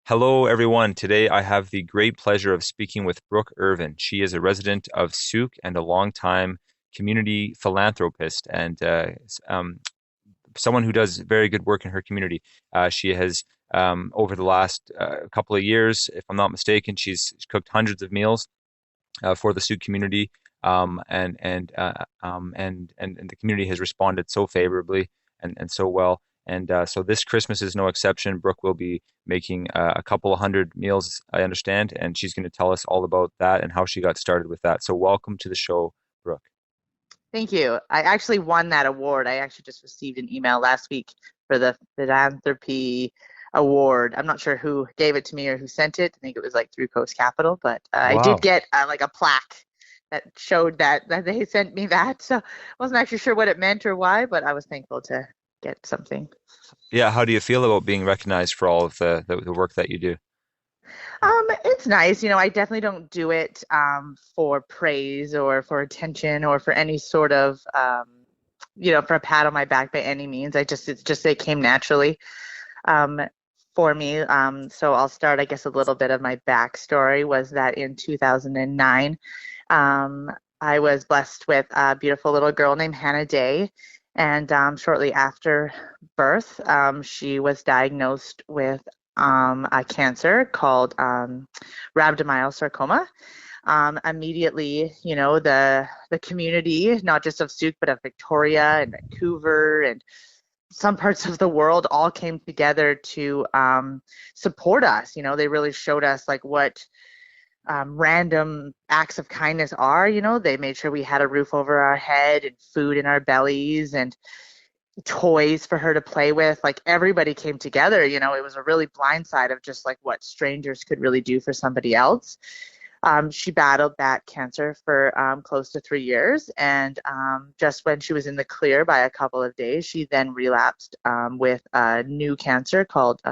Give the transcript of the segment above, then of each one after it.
Hello, everyone. Today I have the great pleasure of speaking with Brooke Ervin. She is a resident of Sooke and a longtime community philanthropist and someone who does very good work in her community. She has, over the last couple of years, if I'm not mistaken, she's cooked hundreds of meals for the Sooke community, and the community has responded so favorably and so well. And so this Christmas is no exception. Brooke will be making a couple of hundred meals, I understand, and she's going to tell us all about that and how she got started with that. So welcome to the show, Brooke. Thank you. I actually won that award. I actually just received an email last week for the philanthropy award. I'm not sure who gave it to me or who sent it. I think it was like through Coast Capital, but I did Wow. get like a plaque that showed that they sent me that. So I wasn't actually sure what it meant or why, but I was thankful to get something. Yeah, how do you feel about being recognized for all of the work that you do? It's nice. I definitely don't do it for praise or for attention or for any sort of for a pat on my back by any means. It came naturally um, for me. So I'll start, I guess, a little bit of my backstory was that in 2009, um, I was blessed with a beautiful little girl named Hannah Day. And shortly after birth, she was diagnosed with a cancer called rhabdomyosarcoma. Immediately, the community, not just of Sooke, but of Victoria and Vancouver and some parts of the world all came together to support us. They really showed us like what random acts of kindness are. They made sure we had a roof over our head and food in our bellies and toys for her to play with. Like everybody came together. It was a really blind side of just like what strangers could really do for somebody else. She battled that cancer for close to 3 years. And just when she was in the clear by a couple of days, she then relapsed with a new cancer called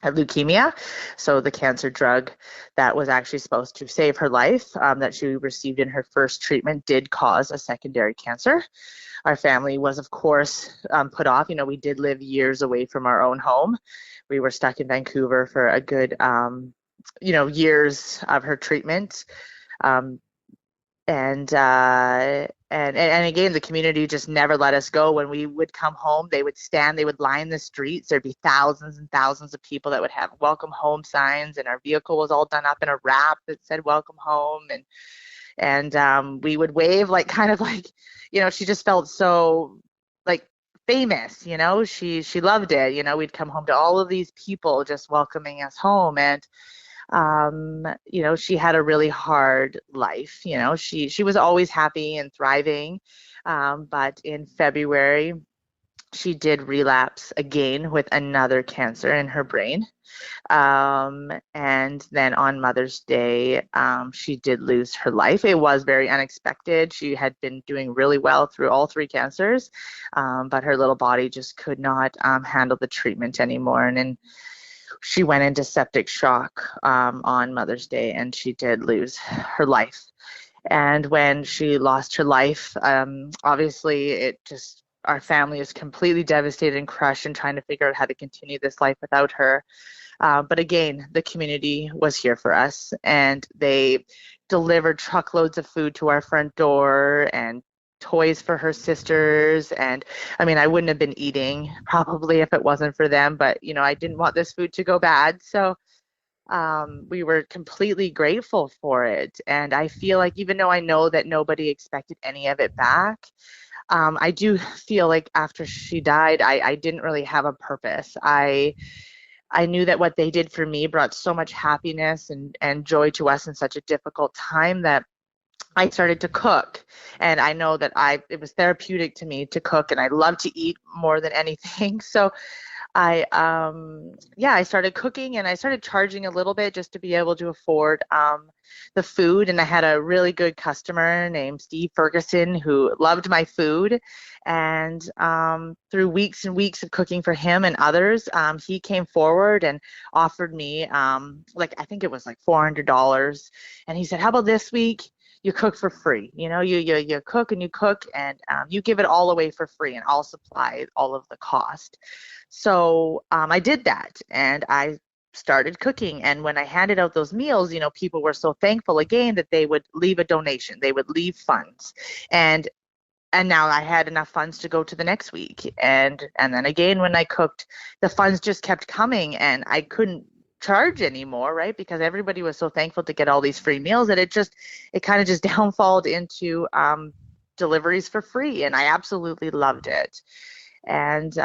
leukemia. So the cancer drug that was actually supposed to save her life, that she received in her first treatment, did cause a secondary cancer. Our family was, of course, put off. We did live years away from our own home. We were stuck in Vancouver for a good years of her treatment. Um, and again, the community just never let us go. When we would come home, they would line the streets. There'd be thousands and thousands of people that would have welcome home signs, and our vehicle was all done up in a wrap that said welcome home. And we would wave, like kind of like, she just felt so like famous. She loved it. We'd come home to all of these people just welcoming us home. And she had a really hard life. She was always happy and thriving. But in February, she did relapse again with another cancer in her brain. And then on Mother's Day, she did lose her life. It was very unexpected. She had been doing really well through all three cancers, but her little body just could not handle the treatment anymore. And she went into septic shock on Mother's Day, and she did lose her life. And when she lost her life, obviously our family is completely devastated and crushed and trying to figure out how to continue this life without her. But again, the community was here for us, and they delivered truckloads of food to our front door and toys for her sisters. And I mean, I wouldn't have been eating probably if it wasn't for them, but I didn't want this food to go bad. So we were completely grateful for it. And I feel like even though I know that nobody expected any of it back, I do feel like after she died, I didn't really have a purpose. I knew that what they did for me brought so much happiness and joy to us in such a difficult time that I started to cook. And I know that it was therapeutic to me to cook, and I love to eat more than anything. So I started cooking, and I started charging a little bit just to be able to afford the food. And I had a really good customer named Steve Ferguson who loved my food. And through weeks and weeks of cooking for him and others, he came forward and offered me like I think it was like $400. And he said, "How about this week? You cook for free. You cook and you cook, and you give it all away for free, and I'll supply all of the cost." So I did that, and I started cooking. And when I handed out those meals, people were so thankful again that they would leave a donation, they would leave funds. And and now I had enough funds to go to the next week. And then again when I cooked, the funds just kept coming and I couldn't charge anymore, right? Because everybody was so thankful to get all these free meals that it kind of just downfalled into deliveries for free. And I absolutely loved it. And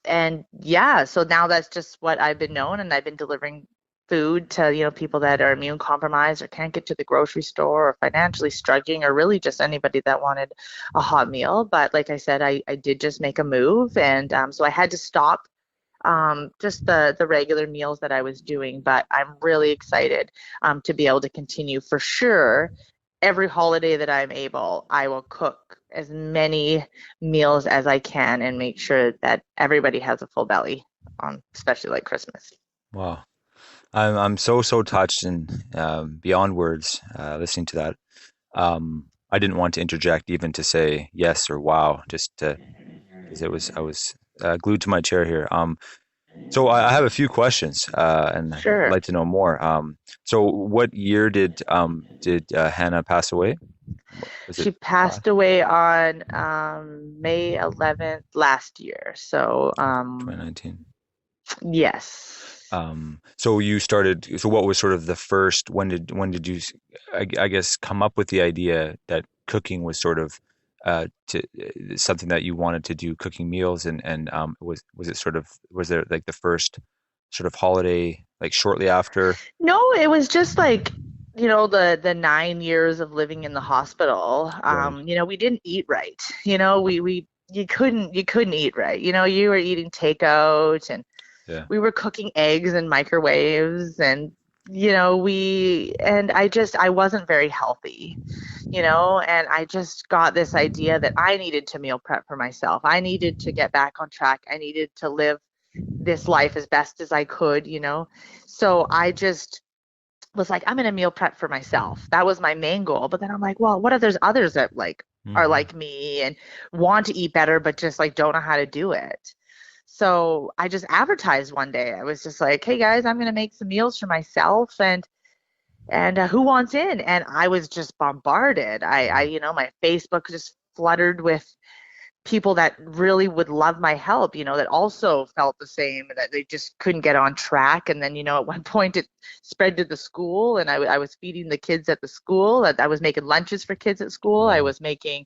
and yeah, so now that's just what I've been known, and I've been delivering food to, people that are immune compromised or can't get to the grocery store or financially struggling or really just anybody that wanted a hot meal. But like I said, I did just make a move, and so I had to stop just the regular meals that I was doing. But I'm really excited to be able to continue for sure. Every holiday that I'm able, I will cook as many meals as I can and make sure that everybody has a full belly on, especially like Christmas. Wow. I'm so touched and beyond words listening to that. I didn't want to interject even to say yes or wow, just because it was I was glued to my chair here. So I have a few questions, and I'd Sure. like to know more. So what year did Hannah pass away? Was it She passed away on May 11th last year. So, 2019? yes. So you started. So what was sort of the first? When did you, I guess, come up with the idea that cooking was sort of something that you wanted to do, cooking meals, and was it sort of, was there like the first sort of holiday like shortly after? No, it was just like, the 9 years of living in the hospital. Right. We didn't eat right. We you couldn't eat right. You were eating takeout and Yeah. we were cooking eggs in microwaves and I wasn't very healthy, and I just got this idea that I needed to meal prep for myself. I needed to get back on track. I needed to live this life as best as I could. So I just was like, I'm gonna meal prep for myself. That was my main goal. But then I'm like, well, what if there's others that like are Hmm. like me and want to eat better but just like don't know how to do it? So I just advertised one day. I was just like, hey guys, I'm gonna make some meals for myself and who wants in? And I was just bombarded. Yeah. My Facebook just fluttered with people that really would love my help, that also felt the same, that they just couldn't get on track. And then, at one point it spread to the school, and I was feeding the kids at the school. That I was making lunches for kids at school. I Wow. was making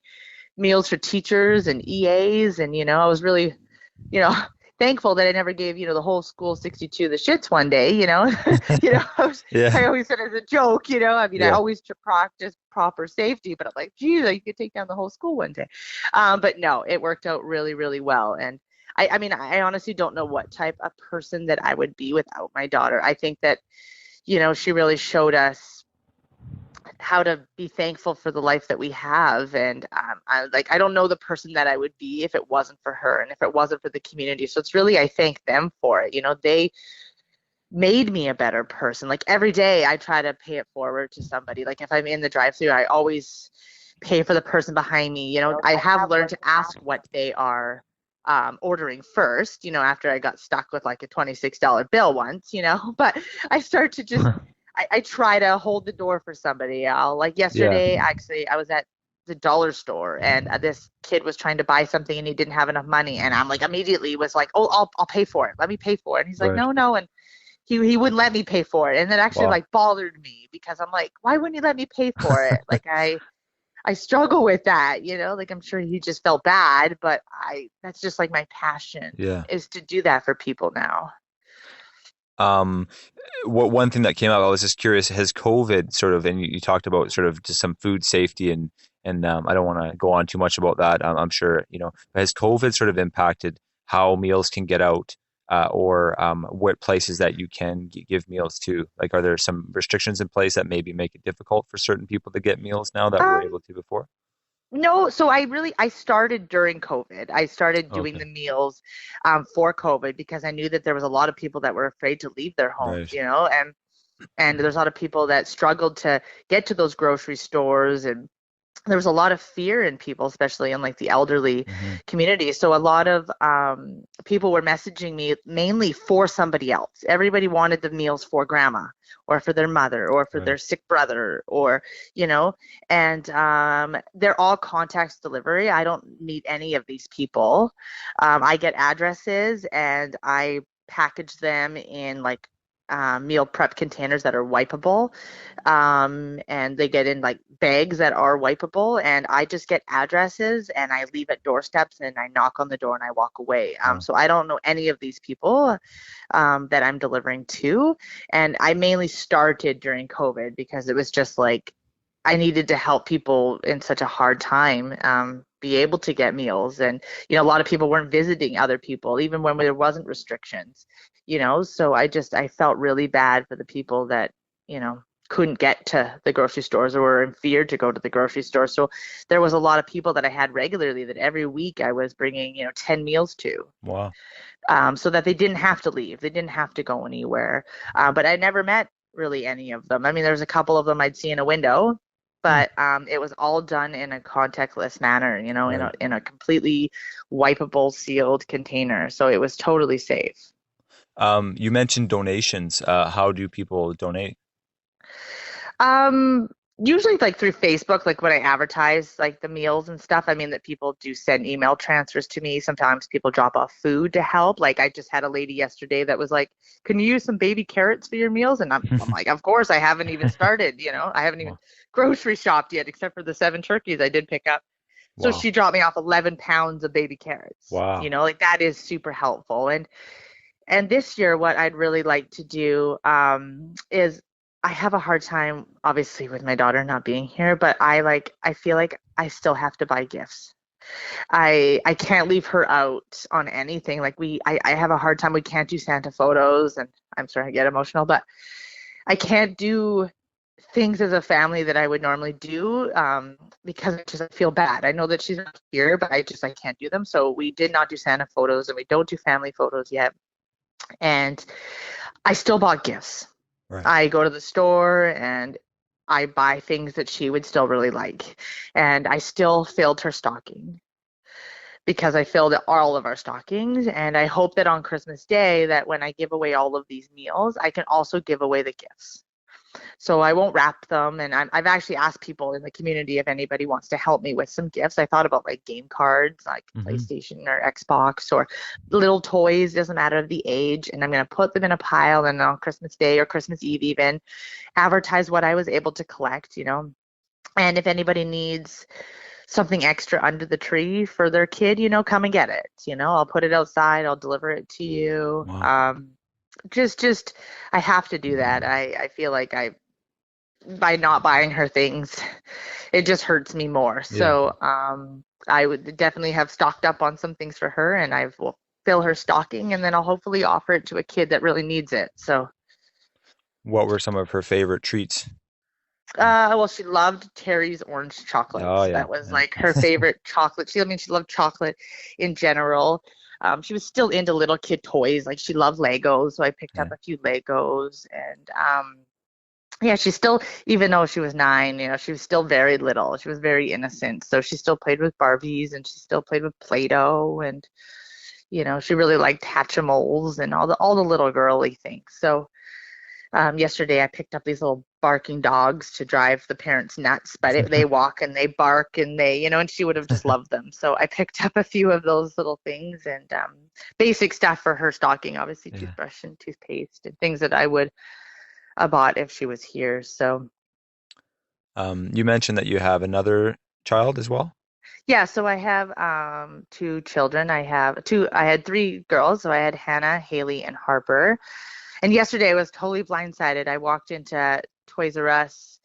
meals for teachers and EAs, and I was really, you know, thankful that I never gave, the whole school 62 the shits one day. I Yeah. always said as a joke, I mean, I Yeah. always practice proper safety, but I'm like, geez, you could take down the whole school one day. But no, it worked out really, really well. And I mean, I honestly don't know what type of person that I would be without my daughter. I think that, she really showed us how to be thankful for the life that we have. And I don't know the person that I would be if it wasn't for her and if it wasn't for the community. So it's really, I thank them for it. They made me a better person. Like every day I try to pay it forward to somebody. Like if I'm in the drive through, I always pay for the person behind me. I have learned to ask what they are ordering first, after I got stuck with like a $26 bill once, but I start to just I try to hold the door for somebody. I'll like Yeah. yesterday, actually, I was at the dollar store and this kid was trying to buy something and he didn't have enough money. And I'm like, immediately was like, oh, I'll pay for it. Let me pay for it. And he's like, Right. no, no. And he wouldn't let me pay for it. And that actually Wow. like bothered me because I'm like, why wouldn't you let me pay for it? Like I struggle with that, like I'm sure he just felt bad, but that's just like my passion Yeah. is to do that for people now. Um, what one thing that came up, I was just curious, has COVID sort of, and you talked about sort of just some food safety and I don't want to go on too much about that. I'm sure, but has COVID sort of impacted how meals can get out, or what places that you can give meals to? Like, are there some restrictions in place that maybe make it difficult for certain people to get meals now that we're Um, able to before? no, so I started during COVID. I started doing Okay. the meals for COVID because I knew that there was a lot of people that were afraid to leave their homes, Right. and there's a lot of people that struggled to get to those grocery stores and there was a lot of fear in people, especially in like the elderly Hmm. community. So a lot of people were messaging me mainly for somebody else. Everybody wanted the meals for grandma or for their mother or for Right. their sick brother or, you know, and they're all contacts delivery. I don't meet any of these people. I get addresses and I package them in like meal prep containers that are wipeable, and they get in like bags that are wipeable, and I just get addresses and I leave at doorsteps and I knock on the door and I walk away. Wow. So I don't know any of these people that I'm delivering to, and I mainly started during COVID because it was just like I needed to help people in such a hard time, be able to get meals. And, a lot of people weren't visiting other people, even when there wasn't restrictions, so I felt really bad for the people that, you know, couldn't get to the grocery stores or were in fear to go to the grocery store. So there was a lot of people that I had regularly that every week I was bringing, 10 meals to, Wow. so that they didn't have to leave. They didn't have to go anywhere. But I never met really any of them. I mean, there's a couple of them I'd see in a window, Hmm. but it was all done in a contactless manner, in Right. a completely wipeable, sealed container. So it was totally safe. You mentioned donations. How do people donate? Um, Usually like through Facebook, like when I advertise like the meals and stuff, I mean that people do send email transfers to me. Sometimes people drop off food to help. Like I just had a lady yesterday that was like, "Can you use some baby carrots for your meals?" And I'm like, "Of course, I haven't even started, I haven't even Wow. grocery shopped yet except for the 7 turkeys I did pick up." So Wow. she dropped me off 11 pounds of baby carrots. Wow. Like that is super helpful. And this year, what I'd really like to do is I have a hard time, obviously, with my daughter not being here, but I feel like I still have to buy gifts. I can't leave her out on anything. Like I have a hard time. We can't do Santa photos, and I'm sorry I get emotional, but I can't do things as a family that I would normally do, because I feel bad. I know that she's not here, but I can't do them. So we did not do Santa photos, and we don't do family photos yet. And I still bought gifts. Right. I go to the store and I buy things that she would still really like. And I still filled her stocking because I filled all of our stockings. And I hope that on Christmas Day, that when I give away all of these meals, I can also give away the gifts. So I won't wrap them. And I've actually asked people in the community if anybody wants to help me with some gifts. I thought about like game cards, like Hmm. PlayStation or Xbox, or little toys, doesn't matter the age. And I'm going to put them in a pile, and on Christmas Day or Christmas Eve, even advertise what I was able to collect. And if anybody needs something extra under the tree for their kid, come and get it. I'll put it outside, I'll deliver it to you. Wow. Just I have to do that. I feel like by not buying her things, it just hurts me more. Yeah. So I would definitely have stocked up on some things for her, and I will fill her stocking, and then I'll hopefully offer it to a kid that really needs it. So, What were some of her favorite treats? well, she loved Terry's orange Oh chocolates. yeah. That was Yeah. like her favorite chocolate. She loved chocolate in general. She was still into little kid toys. Like she loved Legos, so I picked up Yeah. a few Legos. And yeah, she still, even though she was 9, she was still very little. She was very innocent. So she still played with Barbies, and she still played with Play-Doh, and she really liked Hatchimals and all the little girly things. So yesterday I picked up these little barking dogs to drive the parents nuts, but they walk and they bark and and she would have just loved them. So I picked up a few of those little things, and basic stuff for her stocking, obviously Yeah. toothbrush and toothpaste and things that I would have bought if she was here. So You mentioned that you have another child as well. yeah, so I have two children. I had three girls, so I had Hannah, Haley, and Harper. And yesterday I was totally blindsided. I walked into Toys R Us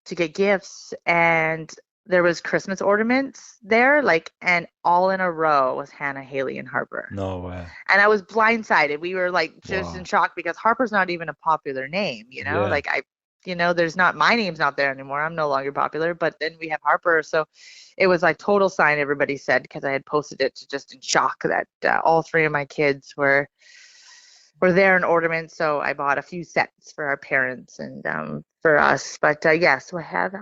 to get gifts, and there was Christmas ornaments there, like, and all in a row was Hannah, Haley, and Harper. No way. And I was blindsided. We were like just in Wow. shock because Harper's not even a popular name, Yeah. Like there's not, my name's not there anymore. I'm no longer popular, but then we have Harper. So it was like total sign, everybody said, because I had posted it, to just in shock that all three of my kids were were there in ornament. So I bought a few sets for our parents and for us. But yeah, so I have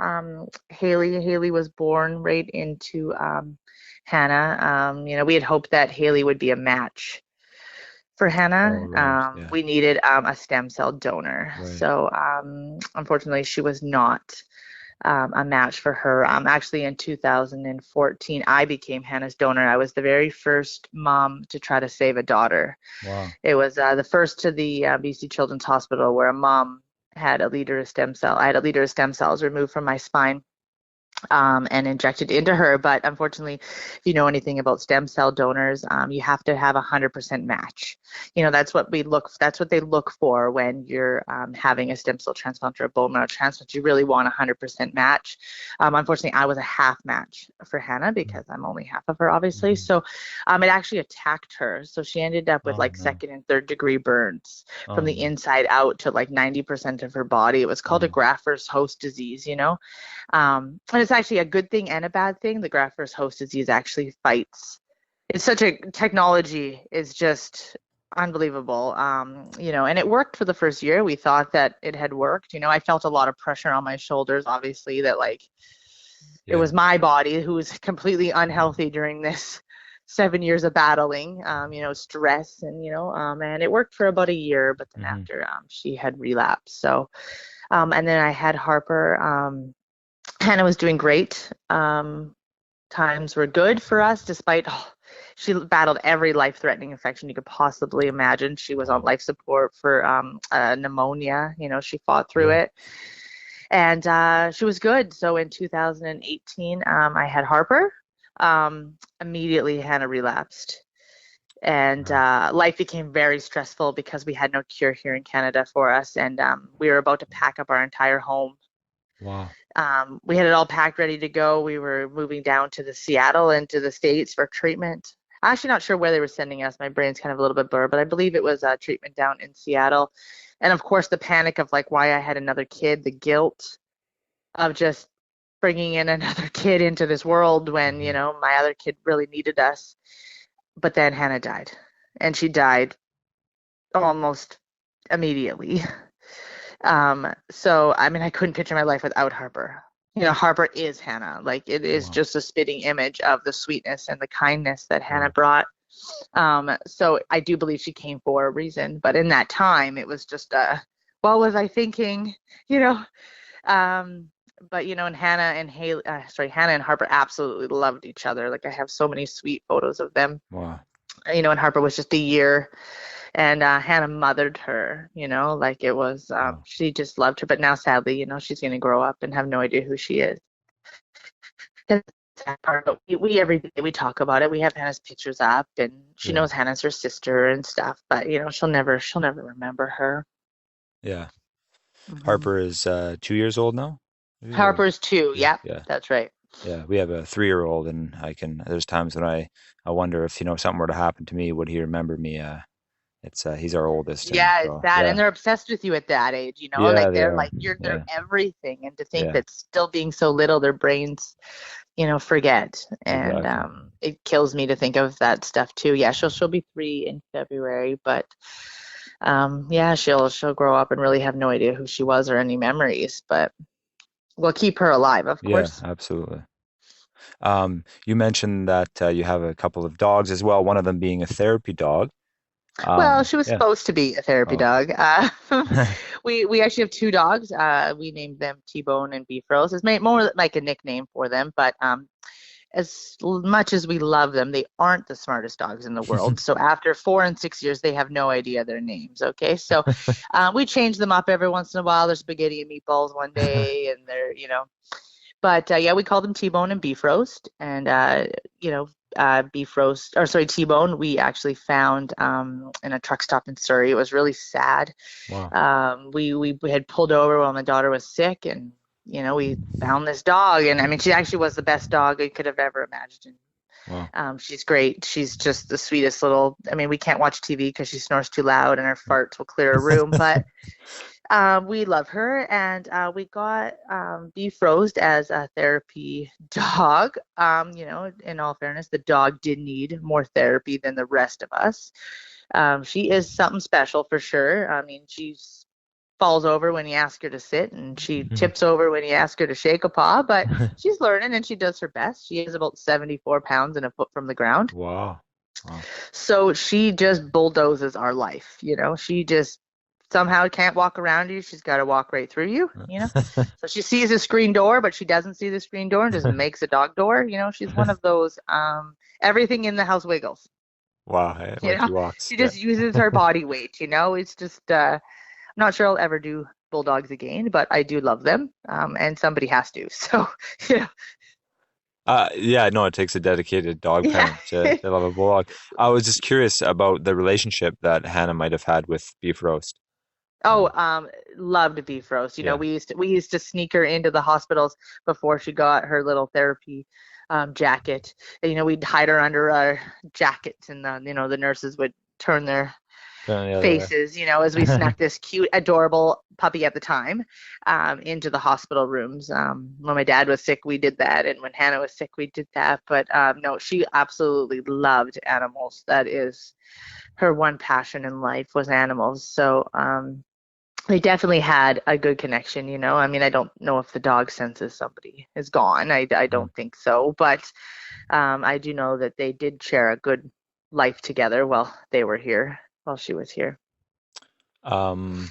Haley. Haley was born right into Hannah. We had hoped that Haley would be a match for Oh, Hannah. right. Yeah. We needed a stem cell donor. Right. So unfortunately, she was not a match for her. Actually, in 2014, I became Hannah's donor. I was the very first mom to try to save a daughter. Wow. It was the first to the BC Children's Hospital where a mom had a liter of stem cell. I had a liter of stem cells removed from my spine and injected into her. But unfortunately, if you know anything about stem cell donors, you have to have 100% match. That's what they look for when you're having a stem cell transplant or a bone marrow transplant. You really want 100% match. Unfortunately, I was a half match for Hannah because I'm only half of her, obviously. Mm-hmm. So it actually attacked her. So she ended up with Oh, like no. second and third degree burns from Oh, the no. inside out to like 90% of her body. It was called a Wow. graft versus host disease. And it's actually a good thing and a bad thing. The graft versus host disease actually fights. It's such a technology is just unbelievable. And it worked for the first year. We thought that it had worked. I felt a lot of pressure on my shoulders, obviously, that like it Yeah. was my body who was completely unhealthy during this 7 years of battling, stress and it worked for about a year, but then Mm-hmm. after she had relapsed. So, and then I had Harper. Hannah was doing great. Times were good for us, despite she battled every life-threatening infection you could possibly imagine. She was on Wow. life support for pneumonia. She fought through Yeah. it, and she was good. So in 2018, I had Harper. Immediately, Hannah relapsed, and Right. life became very stressful because we had no cure here in Canada for us, and we were about to pack up our entire home. Wow. We had it all packed, ready to go. We were moving down to the Seattle and to the States for treatment. I'm actually not sure where they were sending us. My brain's kind of a little bit blurred, but I believe it was treatment down in Seattle. And of course, the panic of like why I had another kid, the guilt of just bringing in another kid into this world when, Mm-hmm. my other kid really needed us. But then Hannah died, and she died almost immediately. So I mean, I couldn't picture my life without Harper. Harper is Hannah. Like it is Wow. just a spitting image of the sweetness and the kindness that Hannah Right. brought. So I do believe she came for a reason, but in that time, it was just what was I thinking? You know. Um, but and Hannah and Harper absolutely loved each other. Like I have so many sweet photos of them. Wow. And Harper was just a year and Hannah mothered her, like it was, Wow. she just loved her. But now, sadly, she's going to grow up and have no idea who she is. That's the sad part. But we every day we talk about it. We have Hannah's pictures up, and she Yeah. knows Hannah's her sister and stuff. But she'll never remember her. Yeah. Hmm. Harper is 2 years old now. Maybe, or Harper's two. two. Yep, Yeah. that's right. Yeah. We have a 3-year-old, and there's times when I wonder if, something were to happen to me, would he remember me? It's he's our oldest, and Yeah, it's so sad, yeah. and they're obsessed with you at that age. Yeah, Like they they're are. like you're their Yeah. everything, and to think Yeah. that still being so little, their brains forget. And Exactly. it kills me to think of that stuff too. Yeah, she'll be 3 in February, but yeah, she'll grow up and really have no idea who she was or any memories, but we'll keep her alive, of Yeah, course. absolutely. You mentioned that you have a couple of dogs as well, one of them being a therapy dog. Well, she was Yeah. supposed to be a therapy Oh, dog. We actually have 2 dogs. We named them T-Bone and Beef Rose. It's made more like a nickname for them, but as much as we love them, they aren't the smartest dogs in the world. So after 4 and 6 years, they have no idea their names. Okay, so we change them up every once in a while. They're spaghetti and meatballs one day, and they're. But yeah, we call them T-bone and beef roast, and beef roast, or sorry, T-bone. We actually found in a truck stop in Surrey. It was really sad. wow. We had pulled over while my daughter was sick, and we found this dog, and I mean, she actually was the best dog I could have ever imagined Wow. She's great. She's just the sweetest little. I mean, we can't watch TV because she snores too loud and her farts will clear a room, but we love her, and we got Beef Roast as a therapy dog. In all fairness, the dog did need more therapy than the rest of us. She is something special for sure. I mean, she falls over when you ask her to sit, and she tips over when you ask her to shake a paw, but she's learning and she does her best. She is about 74 pounds and a foot from the ground. Wow. Wow. So she just bulldozes our life. She just somehow can't walk around you. She's got to walk right through you. So she sees a screen door, but she doesn't see the screen door and just makes a dog door. She's one of those, everything in the house wiggles. Wow. You When know, she walks. she Yeah. just uses her body weight. It's just, I'm not sure I'll ever do bulldogs again, but I do love them. And somebody has to. So, you know, Yeah, no, it takes a dedicated dog yeah. parent to love a bulldog. I was just curious about the relationship that Hannah might have had with Beef Roast. Oh, Um, loved beef roast. yeah. We used to sneak her into the hospitals before she got her little therapy jacket. And, we'd hide her under our jackets, and the nurses would turn their Turn the other faces, as we way. snuck this cute, adorable puppy at the time into the hospital rooms. When my dad was sick, we did that, and when Hannah was sick, we did that. But no, she absolutely loved animals. That is her one passion in life was animals. So they definitely had a good connection. I mean, I don't know if the dog senses somebody is gone. I Mm. don't think so, but I do know that they did share a good life together while they were here, while she was here. Um,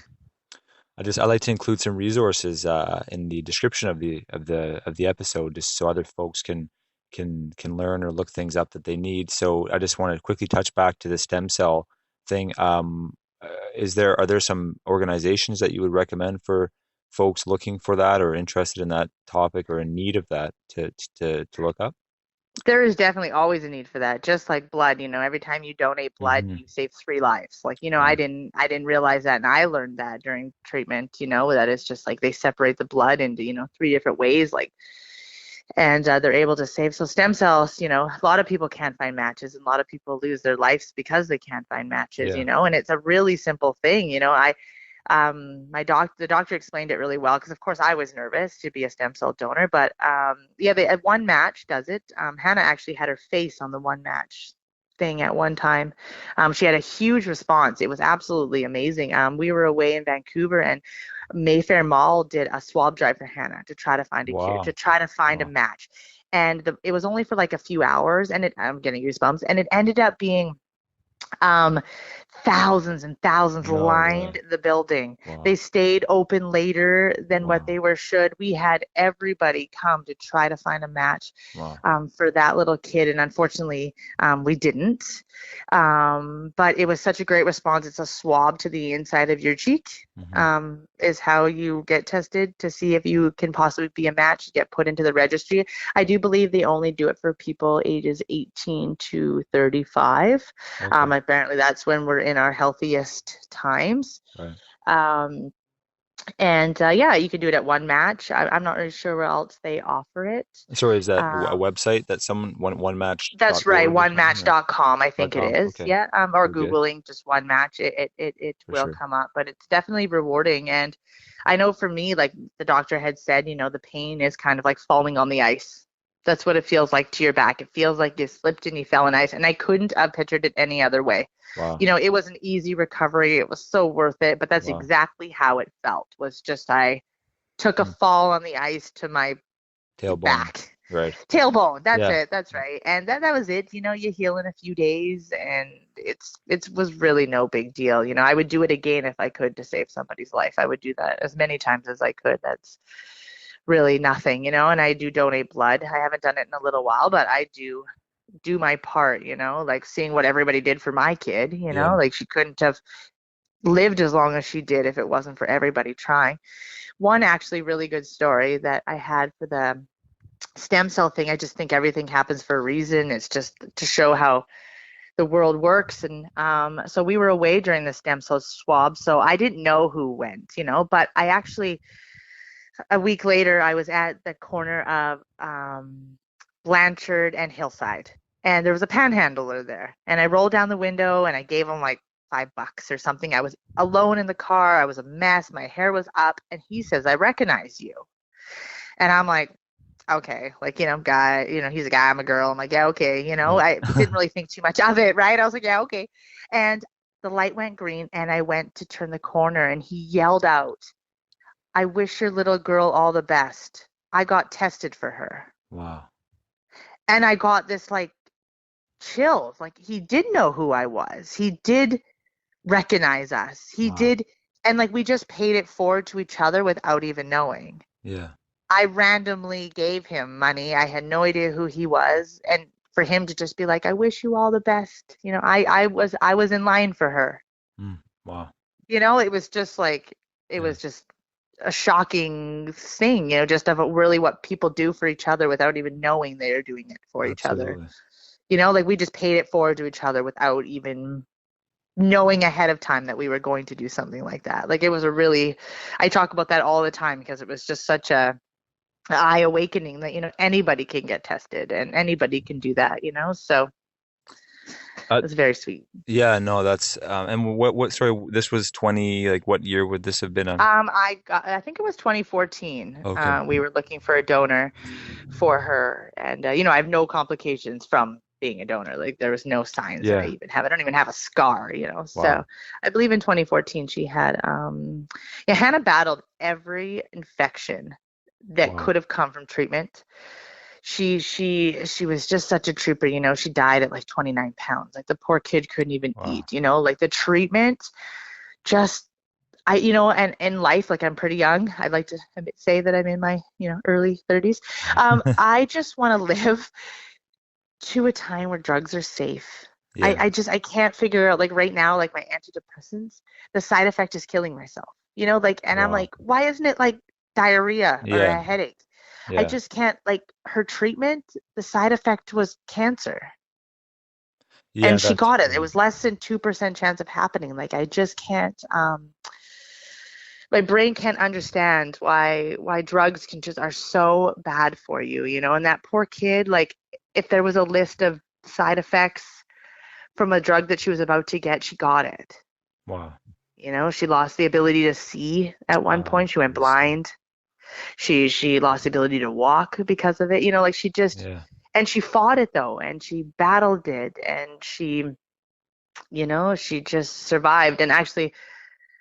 I like to include some resources in the description of the episode, just so other folks can learn or look things up that they need. So I just want to quickly touch back to the stem cell thing. Are there some organizations that you would recommend for folks looking for that or interested in that topic or in need of that to look up? There is definitely always a need for that. Just like blood, every time you donate blood, Hmm. you save three lives. Like, I Yeah. didn't realize that, and I learned that during treatment, that it's just like they separate the blood into, three different ways, like, and they're able to save. So stem cells, a lot of people can't find matches, and a lot of people lose their lives because they can't find matches, Yeah. and it's a really simple thing. The doctor explained it really well, because of course I was nervous to be a stem cell donor, but yeah, they one match does it. Hannah actually had her face on the one match thing at one time. She had a huge response. It was absolutely amazing. We were away in Vancouver, and Mayfair Mall did a swab drive for Hannah to try to find a cure, to Wow. try to find a Wow. match. And it was only for like a few hours, and I'm getting goosebumps, and it ended up being um, thousands and thousands No way. lined the building. They Wow. stayed open later than what Wow. they were should. We had everybody come to try to find a match Wow. for that little kid, and unfortunately, we didn't. But it was such a great response. It's a swab to the inside of your cheek. Hmm. Is how you get tested to see if you can possibly be a match, get put into the registry. I do believe they only do it for people ages 18 to 35. Okay. Apparently, that's when we're in our healthiest times. Right. Um, and yeah, you can do it at one match. I'm not really sure where else they offer it. Sorry, is that a Um, website that someone one match dot that's right, org or something or onematch.com, I dot think it com? is. Okay. Yeah, or Very good. Googling just one match, it For will sure. come up, but it's definitely rewarding. And I know for me, like the doctor had said, the pain is kind of like falling on the ice. That's what it feels like to your back. It feels like you slipped and you fell on ice, and I couldn't have pictured it any other way. Wow. It was an easy recovery. It was so worth it, but that's Wow. exactly how it felt. Was just I took a Hmm. fall on the ice to my Tailbone. back. Right. Tailbone, that's Yeah. it. That's right. And that was it. You heal in a few days, and it was really no big deal. I would do it again if I could, to save somebody's life. I would do that as many times as I could. That's really nothing. And I do donate blood. I haven't done it in a little while, but I do my part, like seeing what everybody did for my kid, Yeah. like she couldn't have lived as long as she did if it wasn't for everybody trying. One actually really good story that I had for the stem cell thing, I just think everything happens for a reason. It's just to show how the world works. And so we were away during the stem cell swab, so I didn't know who went, but I actually, a week later, I was at the corner of Blanchard and Hillside. and there was a panhandler there. And I rolled down the window and I gave him like $5 or something. I was alone in the car. I was a mess. My hair was up. And he says, I recognize you. And I'm like, okay, like, guy, he's a guy, I'm a girl. I'm like, yeah, okay. Yeah. I didn't really think too much of it, right? I was like, yeah, okay. And the light went green and I went to turn the corner and he yelled out, I wish your little girl all the best. I got tested for her. Wow. And I got this like chills. Like he did know who I was. He did recognize us. He Wow. did. And like we just paid it forward to each other without even knowing. Yeah. I randomly gave him money. I had no idea who he was. And for him to just be like, I wish you all the best. I was in line for her. Mm. Wow. It was just like, it Yeah. was just a shocking thing, just of really what people do for each other without even knowing they're doing it for each other. Absolutely. Like we just paid it forward to each other without even knowing ahead of time that we were going to do something like that. Like it was I talk about that all the time because it was just such a eye awakening that, anybody can get tested and anybody can do that, so Uh, it was very sweet. yeah, no, that's and sorry, this was 20, like what year would this have been on? I think it was 2014. Okay. We were looking for a donor for her, and I have no complications from being a donor. Like there was no signs that I Yeah. even have. I don't even have a scar, Wow. So I believe in 2014 she had yeah, Hannah battled every infection that Wow. could have come from treatment. She was just such a trooper, she died at like 29 pounds. Like the poor kid couldn't even Wow. eat, like the treatment just and in life, like I'm pretty young. I'd like to say that I'm in my, early 30s. I just want to live to a time where drugs are safe. I, Yeah. I just, I can't figure out, like right now, like my antidepressants, the side effect is killing myself, like, and I'm Wow. like, why isn't it like diarrhea or Yeah. a headache? I Yeah. just can't, like her treatment, the side effect was cancer. Yeah, And she that's got it. It crazy. was less than 2% chance of happening. Like I just can't my brain can't understand why drugs can just are so bad for you, and that poor kid, like if there was a list of side effects from a drug that she was about to get, she got it. Wow. She lost the ability to see at one Oh, point. She went geez. blind. She lost the ability to walk because of it. Like she just Yeah. and she fought it though, and she battled it, and she just survived. And actually,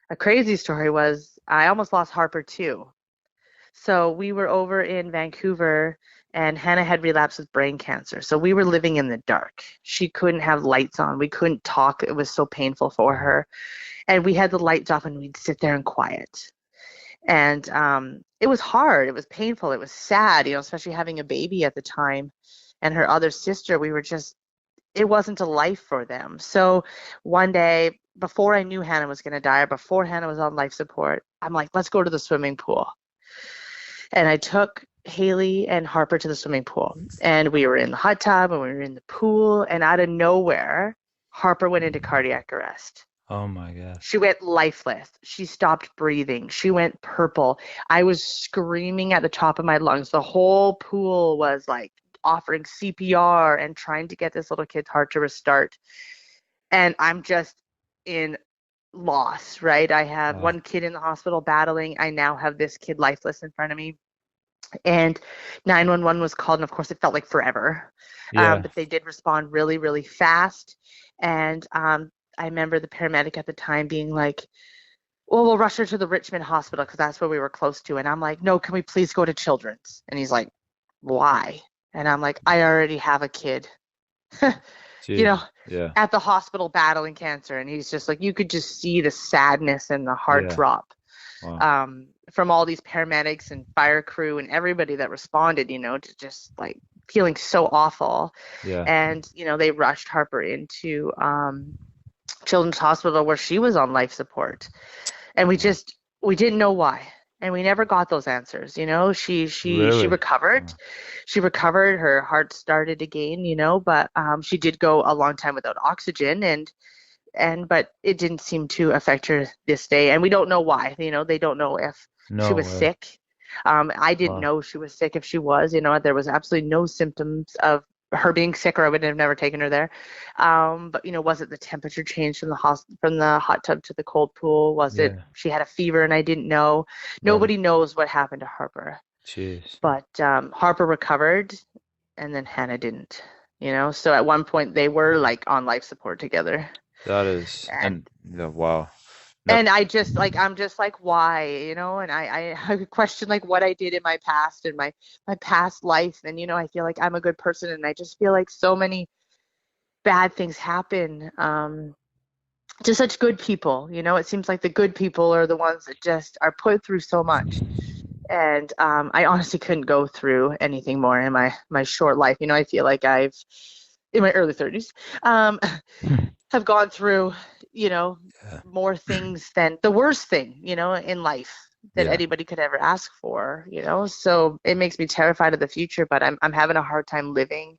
a crazy story was I almost lost Harper too. So we were over in Vancouver and Hannah had relapsed with brain cancer. So we were living in the dark. She couldn't have lights on. We couldn't talk. It was so painful for Wow. her. And we had the lights off and we'd sit there in quiet. And it was hard. It was painful. It was sad, especially having a baby at the time and her other sister. It wasn't a life for them. So one day, before I knew Hannah was going to die, or before Hannah was on life support, I'm like, let's go to the swimming pool. And I took Haley and Harper to the swimming pool. And we were in the hot tub and we were in the pool. And out of nowhere, Harper went into cardiac arrest. Oh my gosh. She went lifeless. She stopped breathing. She went purple. I was screaming at the top of my lungs. The whole pool was like offering CPR and trying to get this little kid's heart to restart. And I'm just in loss, right? I have Wow. one kid in the hospital battling. I now have this kid lifeless in front of me. And 911 was called, and of course, it felt like forever. Yeah. But they did respond really, really fast. And I remember the paramedic at the time being like, well, we'll rush her to the Richmond hospital because that's where we were close to. And I'm like, no, can we please go to Children's? And he's like, why? And I'm like, I already have a kid, you know, Jeez. Yeah. at the hospital battling cancer. And he's just like, you could just see the sadness and the heart Yeah. drop Wow. from all these paramedics and fire crew and everybody that responded, to just like feeling so awful. Yeah. And, they rushed Harper into Children's Hospital where she was on life support. And Wow. we didn't know why. And we never got those answers. She Really? recovered. Wow. She recovered. Her heart started again, but she did go a long time without oxygen, but it didn't seem to affect her this day. And we don't know why. They don't know if she No was way. sick. I didn't Wow. know she was sick if she was. There was absolutely no symptoms of her being sick, or I would have never taken her there. But was it the temperature change from the hot tub to the cold pool? Was it Yeah. she had a fever and I didn't know? Right. Nobody knows what happened to Harper. Jeez. But Harper recovered, and then Hannah didn't. So at one point they were like on life support together. That is, And and yeah, wow. No, and I'm just like, why, and I question like what I did in my past and my past life. And I feel like I'm a good person, and I just feel like so many bad things happen to such good people. It seems like the good people are the ones that just are put through so much. And I honestly couldn't go through anything more in my short life. I feel like I've in my early 30s, um, have gone through, you know, yeah, more things than the worst thing, in life that yeah, anybody could ever ask for. So it makes me terrified of the future, but I'm having a hard time living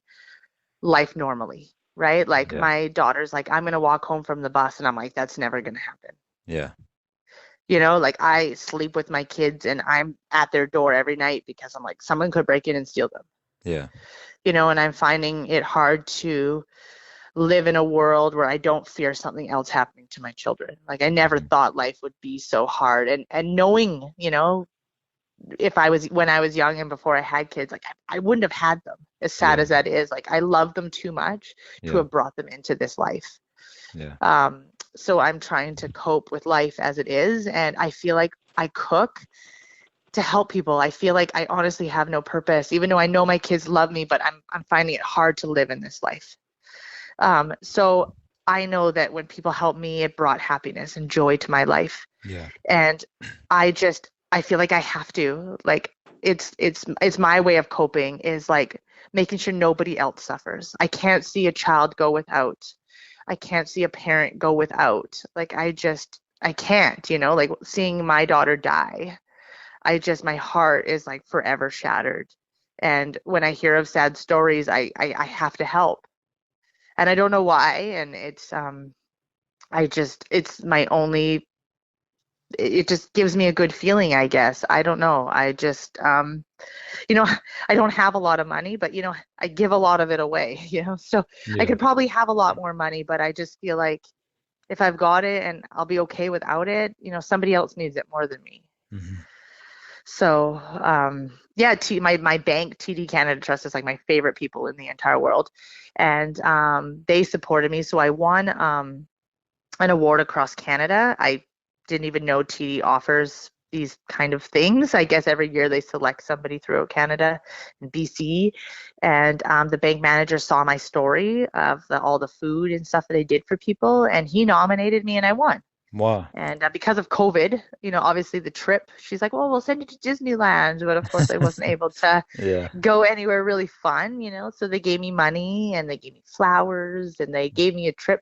life normally, right? Like yeah, my daughter's like, I'm gonna walk home from the bus, and I'm like, that's never gonna happen. yeah, Like I sleep with my kids and I'm at their door every night because I'm like, someone could break in and steal them. yeah. And I'm finding it hard to live in a world where I don't fear something else happening to my children. Like I never Mhm. thought life would be so hard. And knowing, if I was when I was young and before I had kids, like I wouldn't have had them. As sad Yeah, as that is, like I love them too much to yeah, have brought them into this life. yeah, Um, so I'm trying to cope with life as it is, and I feel like I cook to help people. I feel like I honestly have no purpose, even though I know my kids love me, but I'm finding it hard to live in this life. So I know that when people help me, it brought happiness and joy to my life. yeah, And I feel like I have to. Like it's my way of coping is like making sure nobody else suffers. I can't see a child go without. I can't see a parent go without. Like I can't, like seeing my daughter die. My heart is like forever shattered. And when I hear of sad stories, I have to help. And I don't know why. And it's my only, it just gives me a good feeling, I guess. I don't know. You know, I don't have a lot of money, but I give a lot of it away, so I yeah. could probably have a lot more money, but I just feel like if I've got it and I'll be okay without it, somebody else needs it more than me. Hmm. So, yeah, my bank, TD Canada Trust, is like my favorite people in the entire world. And they supported me. So I won an award across Canada. I didn't even know TD offers these kind of things. I guess every year they select somebody throughout Canada and BC. And the bank manager saw my story of all the food and stuff that I did for people, and he nominated me, and I won. Wow. And because of COVID, obviously the trip, she's like, well, we'll send you to Disneyland. But of course, I wasn't able to Yeah. go anywhere really fun. So they gave me money and they gave me flowers and they gave me a trip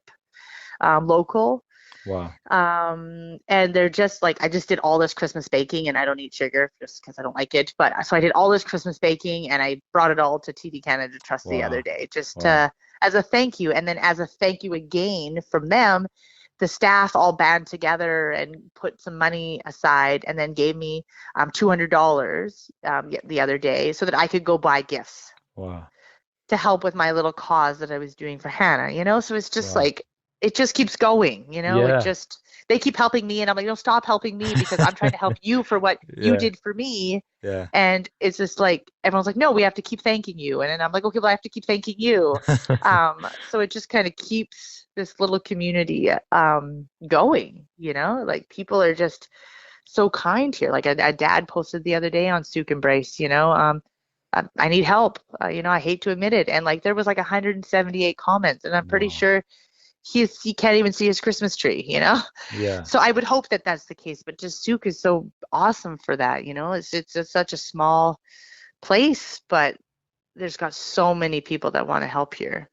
local. Wow. And they're just like, I just did all this Christmas baking, and I don't eat sugar just because I don't like it. But so I did all this Christmas baking and I brought it all to TD Canada Trust the other Wow. day just Wow. as a thank you. And then as a thank you again from them, the staff all band together and put some money aside and then gave me $200 the other day so that I could go buy gifts Wow. to help with my little cause that I was doing for Hannah. So it's just Wow. like it just keeps going. It Yeah. just they keep helping me and I'm like, no, stop helping me because I'm trying to help you for what you Yeah. did for me. Yeah. And it's just like everyone's like, no, we have to keep thanking you. And then I'm like, okay, well, I have to keep thanking you. So it just kind of keeps this little community going. Like people are just so kind here. Like a dad posted the other day on Sooke Embrace. I need help. I hate to admit it. And like there was like 178 comments, and I'm pretty Wow. sure he can't even see his Christmas tree. Yeah. So I would hope that that's the case. But just Sooke is so awesome for that. It's just such a small place, but there's got so many people that want to help here.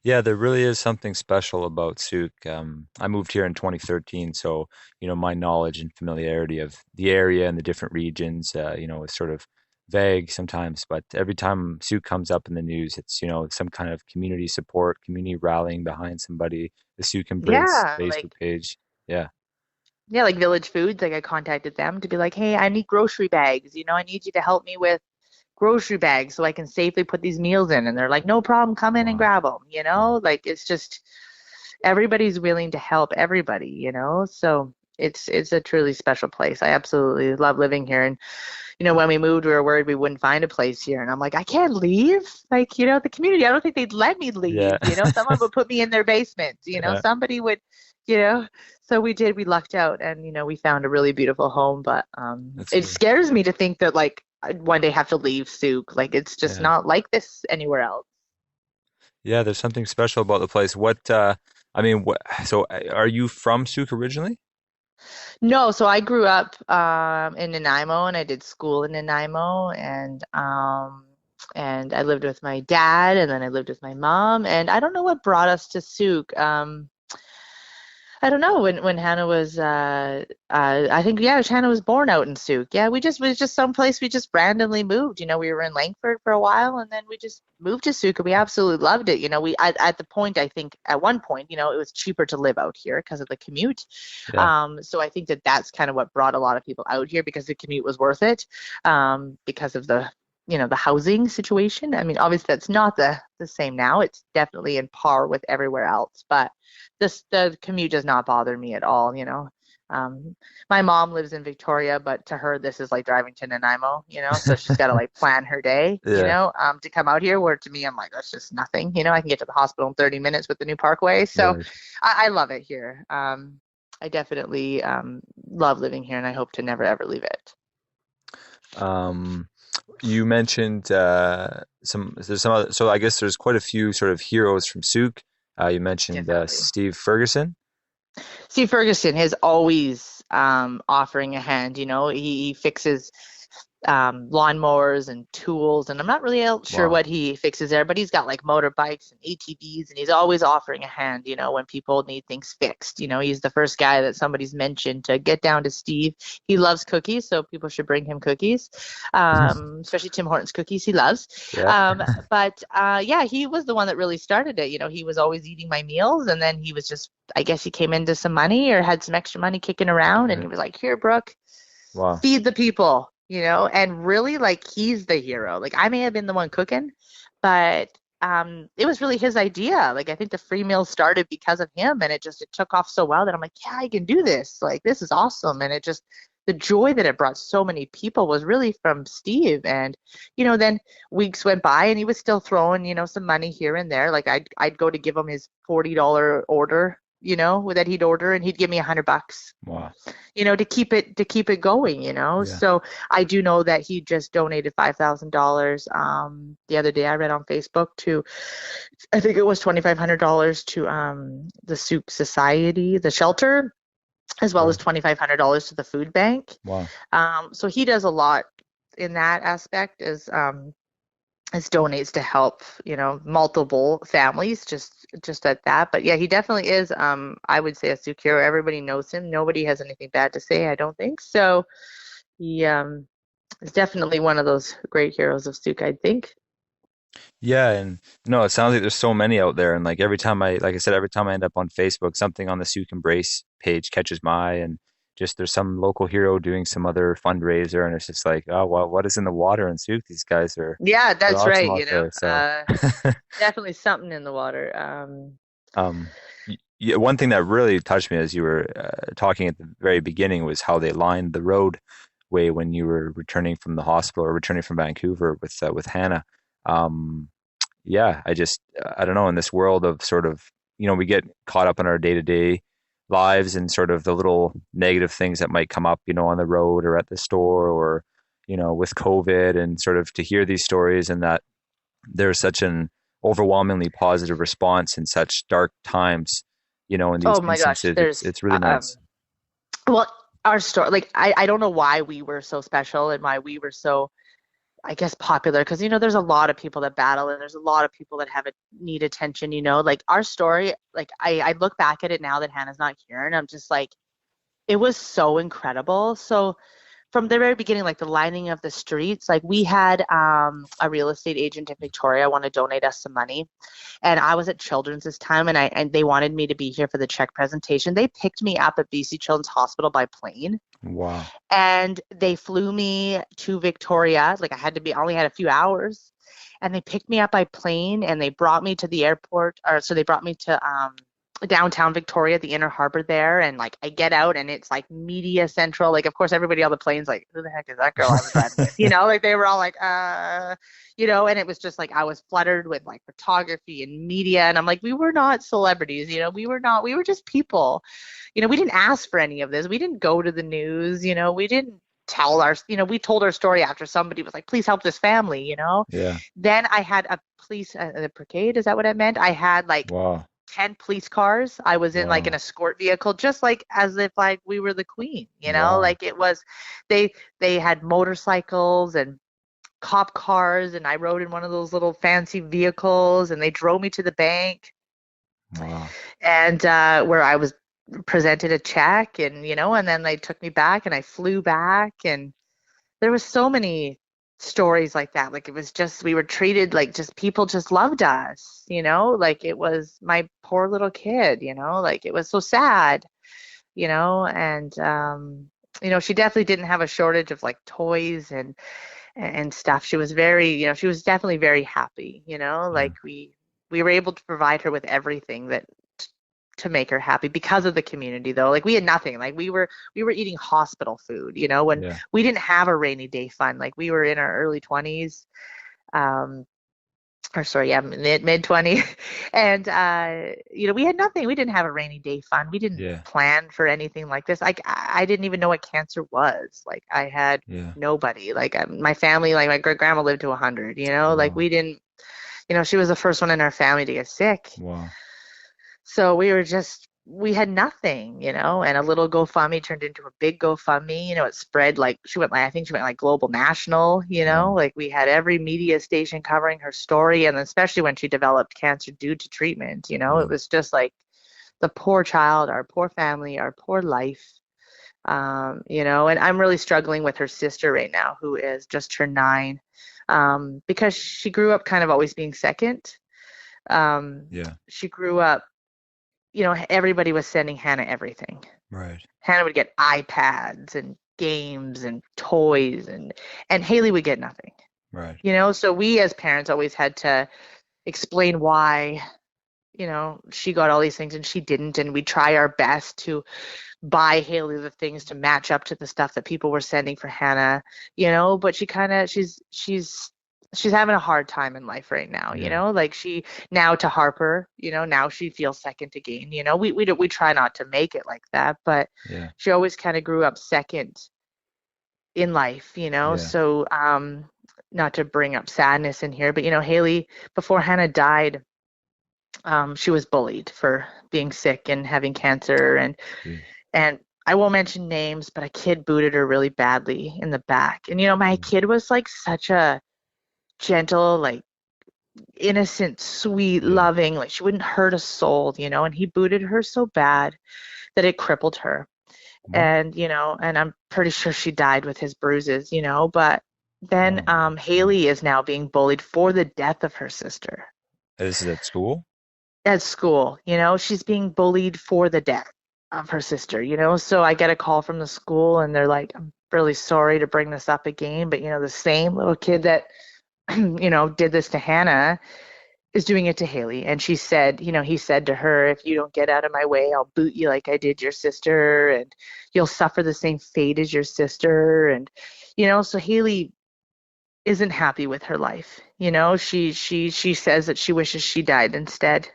Yeah, there really is something special about Souk. I moved here in 2013, so my knowledge and familiarity of the area and the different regions, is sort of vague sometimes. But every time Souk comes up in the news, it's some kind of community support, community rallying behind somebody. The Souk Embrace Yeah, Facebook page. Yeah, like Village Foods, like I contacted them to be like, hey, I need grocery bags. I need you to help me with grocery bags so I can safely put these meals in. And they're like, no problem, come in and Wow. grab them, you Yeah. know? Like it's just everybody's willing to help everybody, you know? So it's a truly special place. I absolutely love living here. And when we moved, we were worried we wouldn't find a place here. And I'm like, I can't leave. Like, the community, I don't think they'd let me Yeah. leave. Someone would put me in their basement, Yeah. somebody would, you know. So we did, we lucked out and, we found a really beautiful home. But That's it good. scares me to think that like I'd one day have to leave Souk. Like, it's just Yeah. not like this anywhere else. Yeah, there's something special about the place. I mean, so are you from Souk originally? No, so I grew up in Nanaimo and I did school in Nanaimo and I lived with my dad and then I lived with my mom and I don't know what brought us to Souk. I don't know when Hannah was I think yeah Hannah was born out in Souk. Yeah, we just was just someplace we just randomly moved. We were in Langford for a while and then we just moved to Souk and we absolutely loved it. We at the point I think at one point it was cheaper to live out here because of the commute. Yeah. So I think that that's kind of what brought a lot of people out here because the commute was worth it. Because of the housing situation. I mean, obviously that's not the same now. It's definitely in par with everywhere else, but the commute does not bother me at all. Um, my mom lives in Victoria, but to her this is like driving to Nanaimo. So she's got to like plan her day, Yeah. to come out here. Where to me, I'm like, that's just nothing. I can get to the hospital in 30 minutes with the new parkway. So Right. I love it here. I definitely love living here, and I hope to never ever leave it. Um, you mentioned there's some other, so I guess there's quite a few sort of heroes from Souk. You mentioned Definitely. Steve Ferguson. Steve Ferguson is always offering a hand. He fixes lawnmowers and tools, and I'm not really sure Wow. what he fixes there, but he's got like motorbikes and ATVs, and he's always offering a hand. When people need things fixed. He's the first guy that somebody's mentioned to get down to Steve. He loves cookies, so people should bring him cookies, especially Tim Hortons cookies. He loves. Yeah. But yeah, he was the one that really started it. He was always eating my meals, and then he was just, I guess he came into some money or had some extra money kicking around, and Yeah. he was like, "Here, Brooke, Wow. feed the people." And really like he's the hero. Like I may have been the one cooking, but it was really his idea. Like I think the free meal started because of him and it took off so well that I'm like, yeah, I can do this. Like this is awesome. And it just the joy that it brought so many people was really from Steve. And then weeks went by and he was still throwing, some money here and there. Like I'd go to give him his $40 order, that he'd order and he'd give me $100, Wow. to keep it going, Yeah. So I do know that he just donated $5,000 the other day I read on Facebook to, I think it was $2,500 to the Sooke Society, the shelter, as well as Right. $2,500 to the food bank. Wow. So he does a lot in that aspect as donates to help, multiple families just at that. But yeah, he definitely is I would say a Sooke hero. Everybody knows him. Nobody has anything bad to say, I don't think. So he is definitely one of those great heroes of Sooke, I think. Yeah, and no, it sounds like there's so many out there, and like like I said, every time I end up on Facebook, something on the Souk Embrace page catches my eye, and just there's some local hero doing some other fundraiser, and it's just like, oh, well, what is in the water in Souk? These guys Yeah, are that's awesome right, out there. So, definitely something in the water. um, yeah, one thing that really touched me as you were talking at the very beginning was how they lined the roadway when you were returning from the hospital or returning from Vancouver with Hannah. Um, yeah, I don't know, in this world of sort of, we get caught up in our day-to-day lives and sort of the little negative things that might come up, on the road or at the store or, with COVID, and sort of to hear these stories and that there's such an overwhelmingly positive response in such dark times, in these Oh my gosh, instances, it's, there's it's really nice. well, our story, like I don't know why we were so special and why we were so, I guess, popular, because there's a lot of people that battle and there's a lot of people that have need attention. Like our story, like I look back at it now that Hannah's not here and I'm just like, it was so incredible. So from the very beginning, like the lining of the streets, like we had a real estate agent in Victoria want to donate us some money. And I was at Children's this time, and they wanted me to be here for the check presentation. They picked me up at BC Children's Hospital by plane, Wow. and they flew me to Victoria. Like I only had a few hours, and they picked me up by plane, and they brought me to the airport, or so they brought me to downtown Victoria, the inner harbor there, and like I get out and it's like media central. Like of course everybody on the plane's like, who the heck is that girl I was riding with? Like they were all like, and it was just like I was fluttered with like photography and media, and I'm like, we were not celebrities, we were just people. We didn't ask for any of this. We didn't go to the news, we didn't tell we told our story after somebody was like, please help this family. Yeah. Then I had a police, the brigade, is that what I meant? I had like Wow. 10 police cars. I was in like an Wow. escort vehicle, just like as if like we were the queen, Wow. like it was, they had motorcycles and cop cars, and I rode in one of those little fancy vehicles, and they drove me to the bank, Wow. and where I was presented a check, and then they took me back and I flew back, and there was so many stories like that. Like it was just, we were treated like just people just loved us, like it was my poor little kid, like it was so sad, and she definitely didn't have a shortage of like toys and stuff. She was very, she was definitely very happy, Yeah. like we were able to provide her with everything that to make her happy because of the community though. Like we had nothing. Like we were eating hospital food, when Yeah. we didn't have a rainy day fund. Like we were in our early 20s, um or sorry, yeah, mid 20s. And we had nothing. We didn't have a rainy day fund. We didn't Yeah. plan for anything like this. Like I didn't even know what cancer was. Like I had Yeah. nobody. Like my family, like my great grandma lived to 100, like Wow. we didn't, she was the first one in our family to get sick. Wow. So we had nothing, and a little GoFundMe turned into a big GoFundMe. It spread like I think she went like global national, Wow. like we had every media station covering her story. And especially when she developed cancer due to treatment, it Yeah. was just like the poor child, our poor family, our poor life. And I'm really struggling with her sister right now, who is just turned 9, because she grew up kind of always being second. Yeah. She grew up, everybody was sending Hannah everything. Right. Hannah would get iPads and games and toys, and Haley would get nothing. Right. So we as parents always had to explain why, she got all these things and she didn't, and we try our best to buy Haley the things to match up to the stuff that people were sending for Hannah, but she kind of she's having a hard time in life right now, Yeah. like she now to Harper, now she feels second again, we try not to make it like that, but Yeah. she always kind of grew up second in life, Yeah. so not to bring up sadness in here, but Haley, before Hannah died, she was bullied for being sick and having cancer, Jeez. and I won't mention names, but a kid booted her really badly in the back. And my kid was like such a gentle, like innocent, sweet, Yeah. loving, like she wouldn't hurt a soul, and he booted her so bad that it crippled her. What? And I'm pretty sure she died with his bruises, but then Oh. Haley is now being bullied for the death of her sister This is at school? at school. She's being bullied for the death of her sister, so I get a call from the school and they're like, I'm really sorry to bring this up again, but the same little kid that did this to Hannah is doing it to Haley. And she said, he said to her, if you don't get out of my way, I'll boot you like I did your sister, and you'll suffer the same fate as your sister. And, so Haley isn't happy with her life. She says that she wishes she died instead.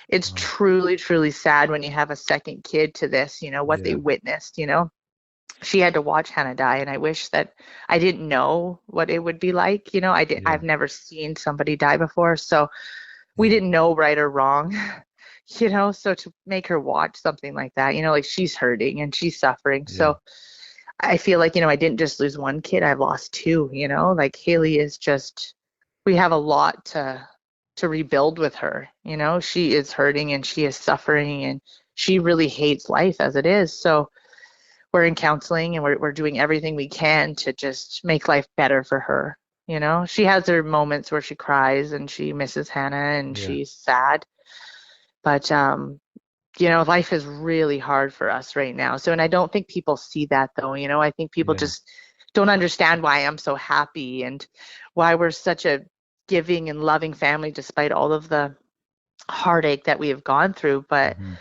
It's Oh. truly, truly sad when you have a second kid to this, what they Yeah. witnessed. She had to watch Hannah die, and I wish that I didn't know what it would be like. Yeah. I've never seen somebody die before, so we Yeah. didn't know right or wrong. So to make her watch something like that, like she's hurting and she's suffering. Yeah. So I feel like, I didn't just lose one kid, I've lost two, like Haley is just, we have a lot to rebuild with her. She is hurting and she is suffering and she really hates life as it is. So we're in counseling and we're doing everything we can to just make life better for her. You know, she has her moments where she cries and she misses Hannah and Yeah. she's sad. But you know, life is really hard for us right now. So, and I don't think people see that though. You know, I think people Yeah. just don't understand why I'm so happy and why we're such a giving and loving family despite all of the heartache that we have gone through. But Hmm.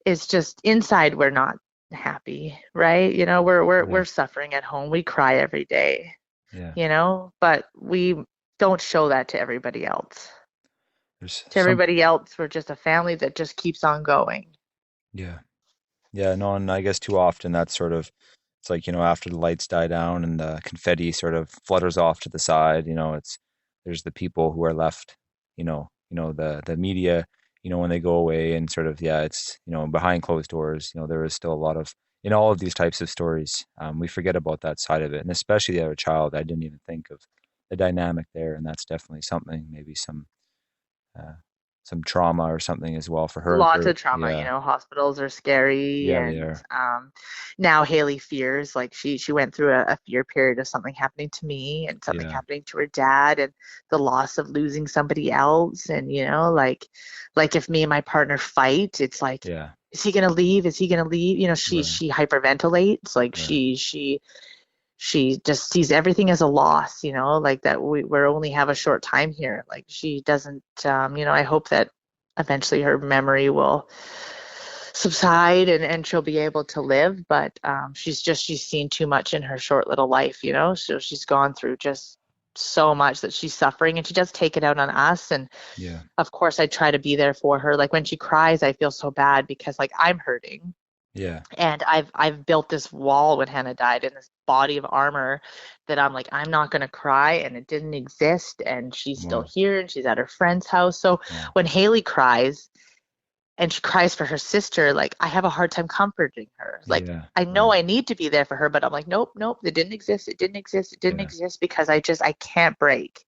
it's just inside we're not happy, right? You know, we're Yeah. suffering at home. We cry every day, Yeah. you know, but we don't show that to everybody else. There's To some. everybody else, we're just a family that just keeps on going. Yeah. Yeah. No, and I guess too often that's sort of, it's like, after the lights die down and the confetti sort of flutters off to the side, there's the people who are left, the media, when they go away and sort of, yeah, it's, behind closed doors, there is still a lot of, in all of these types of stories, we forget about that side of it. And especially the other child, I didn't even think of the dynamic there. And that's definitely something, maybe uh, some trauma or something as well for her. Lots of trauma, you Yeah. know, hospitals are scary Yeah, they and are. now Haley fears like she went through a fear period of something happening to me and something Yeah. happening to her dad and the loss of losing somebody else and you know like if me and my partner fight it's like Yeah. is he gonna leave? Is he gonna leave? You know, Right. she hyperventilates like Right. she just sees everything as a loss, you know, like that we're only have a short time here. Like she doesn't, you know, I hope that eventually her memory will subside and she'll be able to live, but she's seen too much in her short little life, you know, so she's gone through just so much that she's suffering and she does take it out on us. And Yeah. of course, I try to be there for her. Like when she cries, I feel so bad because like I'm hurting Yeah. and I've built this wall when Hannah died and this body of armor that I'm like I'm not gonna cry and it didn't exist and she's still Wow. here and she's at her friend's house. So Wow. when Haley cries and she cries for her sister, like I have a hard time comforting her. Like Yeah. I know Right. I need to be there for her, but I'm like nope, nope, it didn't exist. It didn't exist. It didn't Yeah. exist because I can't break.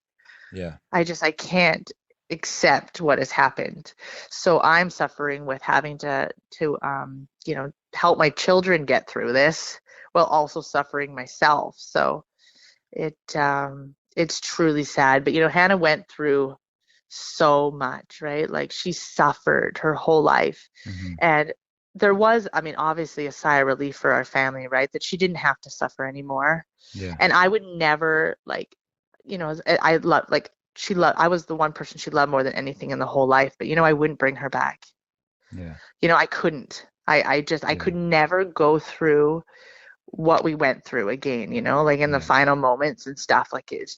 Yeah. I can't accept what has happened. So I'm suffering with having to you know help my children get through this while also suffering myself. So it's truly sad. But you know, Hannah went through so much, right? Like she suffered her whole life. Hmm. And there was, I mean, obviously a sigh of relief for our family, right? That she didn't have to suffer anymore. Yeah. And I would never like, you know, I love like she loved I was the one person she loved more than anything in the whole life, but you know, I wouldn't bring her back. Yeah. You know, I couldn't. I Yeah. could never go through what we went through again, you know, like in the Yeah. final moments and stuff. Like it's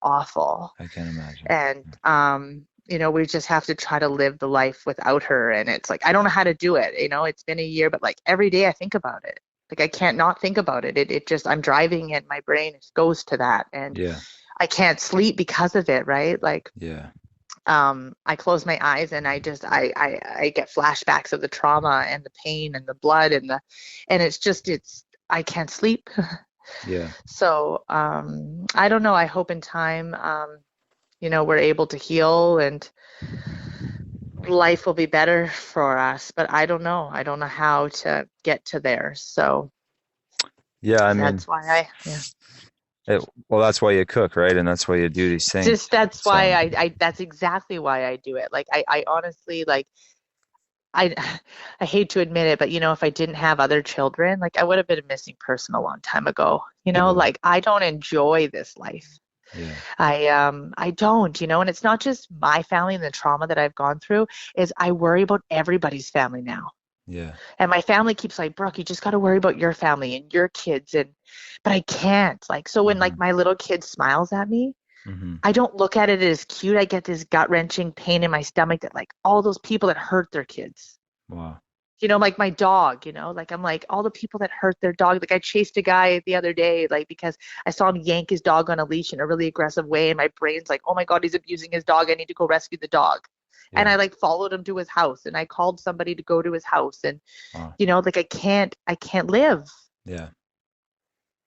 awful. I can imagine. And you know, we just have to try to live the life without her. And it's like I don't know how to do it. You know, it's been a year, but like every day I think about it. Like I can't not think about it. It just I'm driving and my brain goes to that. And Yeah. I can't sleep because of it, right? Like Yeah. I close my eyes and I get flashbacks of the trauma and the pain and the blood and it's I can't sleep. Yeah. So I don't know. I hope in time you know we're able to heal and life will be better for us. But I don't know. I don't know how to get to there. So Yeah. I mean, that's why I yeah. well, that's why you cook, right? And that's why you do these things. Just that's It's why I that's exactly why I do it. Like I honestly like I I hate to admit it, but you know, if I didn't have other children, like I would have been a missing person a long time ago. You know, Yeah. like I don't enjoy this life. Yeah. I don't, you know, and it's not just my family and the trauma that I've gone through, is I worry about everybody's family now. Yeah. And my family keeps like, Brooke, you just got to worry about your family and your kids and but I can't. Like so when like Hmm. my little kid smiles at me, Hmm. I don't look at it as cute. I get this gut-wrenching pain in my stomach that like all those people that hurt their kids. Wow. You know, like my dog, you know, like I'm like all the people that hurt their dog. Like I chased a guy the other day, like because I saw him yank his dog on a leash in a really aggressive way, and my brain's like, oh my God, he's abusing his dog. I need to go rescue the dog. And Yeah. I like followed him to his house and I called somebody to go to his house. And, Wow. you know, like I can't live. Yeah.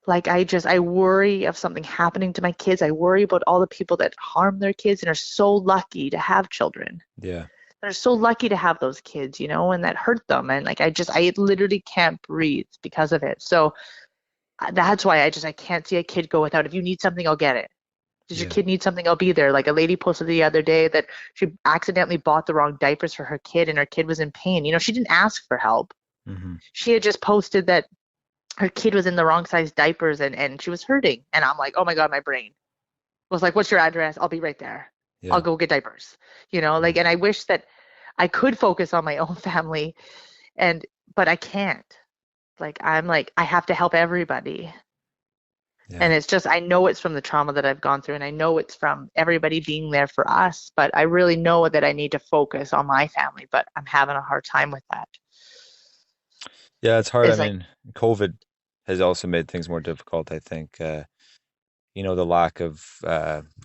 Like I worry of something happening to my kids. I worry about all the people that harm their kids and are so lucky to have children. Yeah. they're so lucky to have those kids, and that hurt them. And like, I literally can't breathe because of it. So that's why I can't see a kid go without. If you need something, I'll get it. Does your Yeah. kid need something? I'll be there. Like a lady posted the other day that she accidentally bought the wrong diapers for her kid and her kid was in pain. She didn't ask for help. Hmm. She had just posted that her kid was in the wrong size diapers and she was hurting. And I'm like, oh my God, my brain was like, what's your address? I'll be right there. I'll Yeah. go get diapers. Yeah. Like, and I wish that I could focus on my own family and, but I can't. Like, I'm like, I have to help everybody. Yeah. And it's just, I know it's from the trauma that I've gone through, and I know it's from everybody being there for us, but I really know that I need to focus on my family, but I'm having a hard time with that. Yeah, it's hard. I It's like, mean, COVID has also made things more difficult, I think. The lack of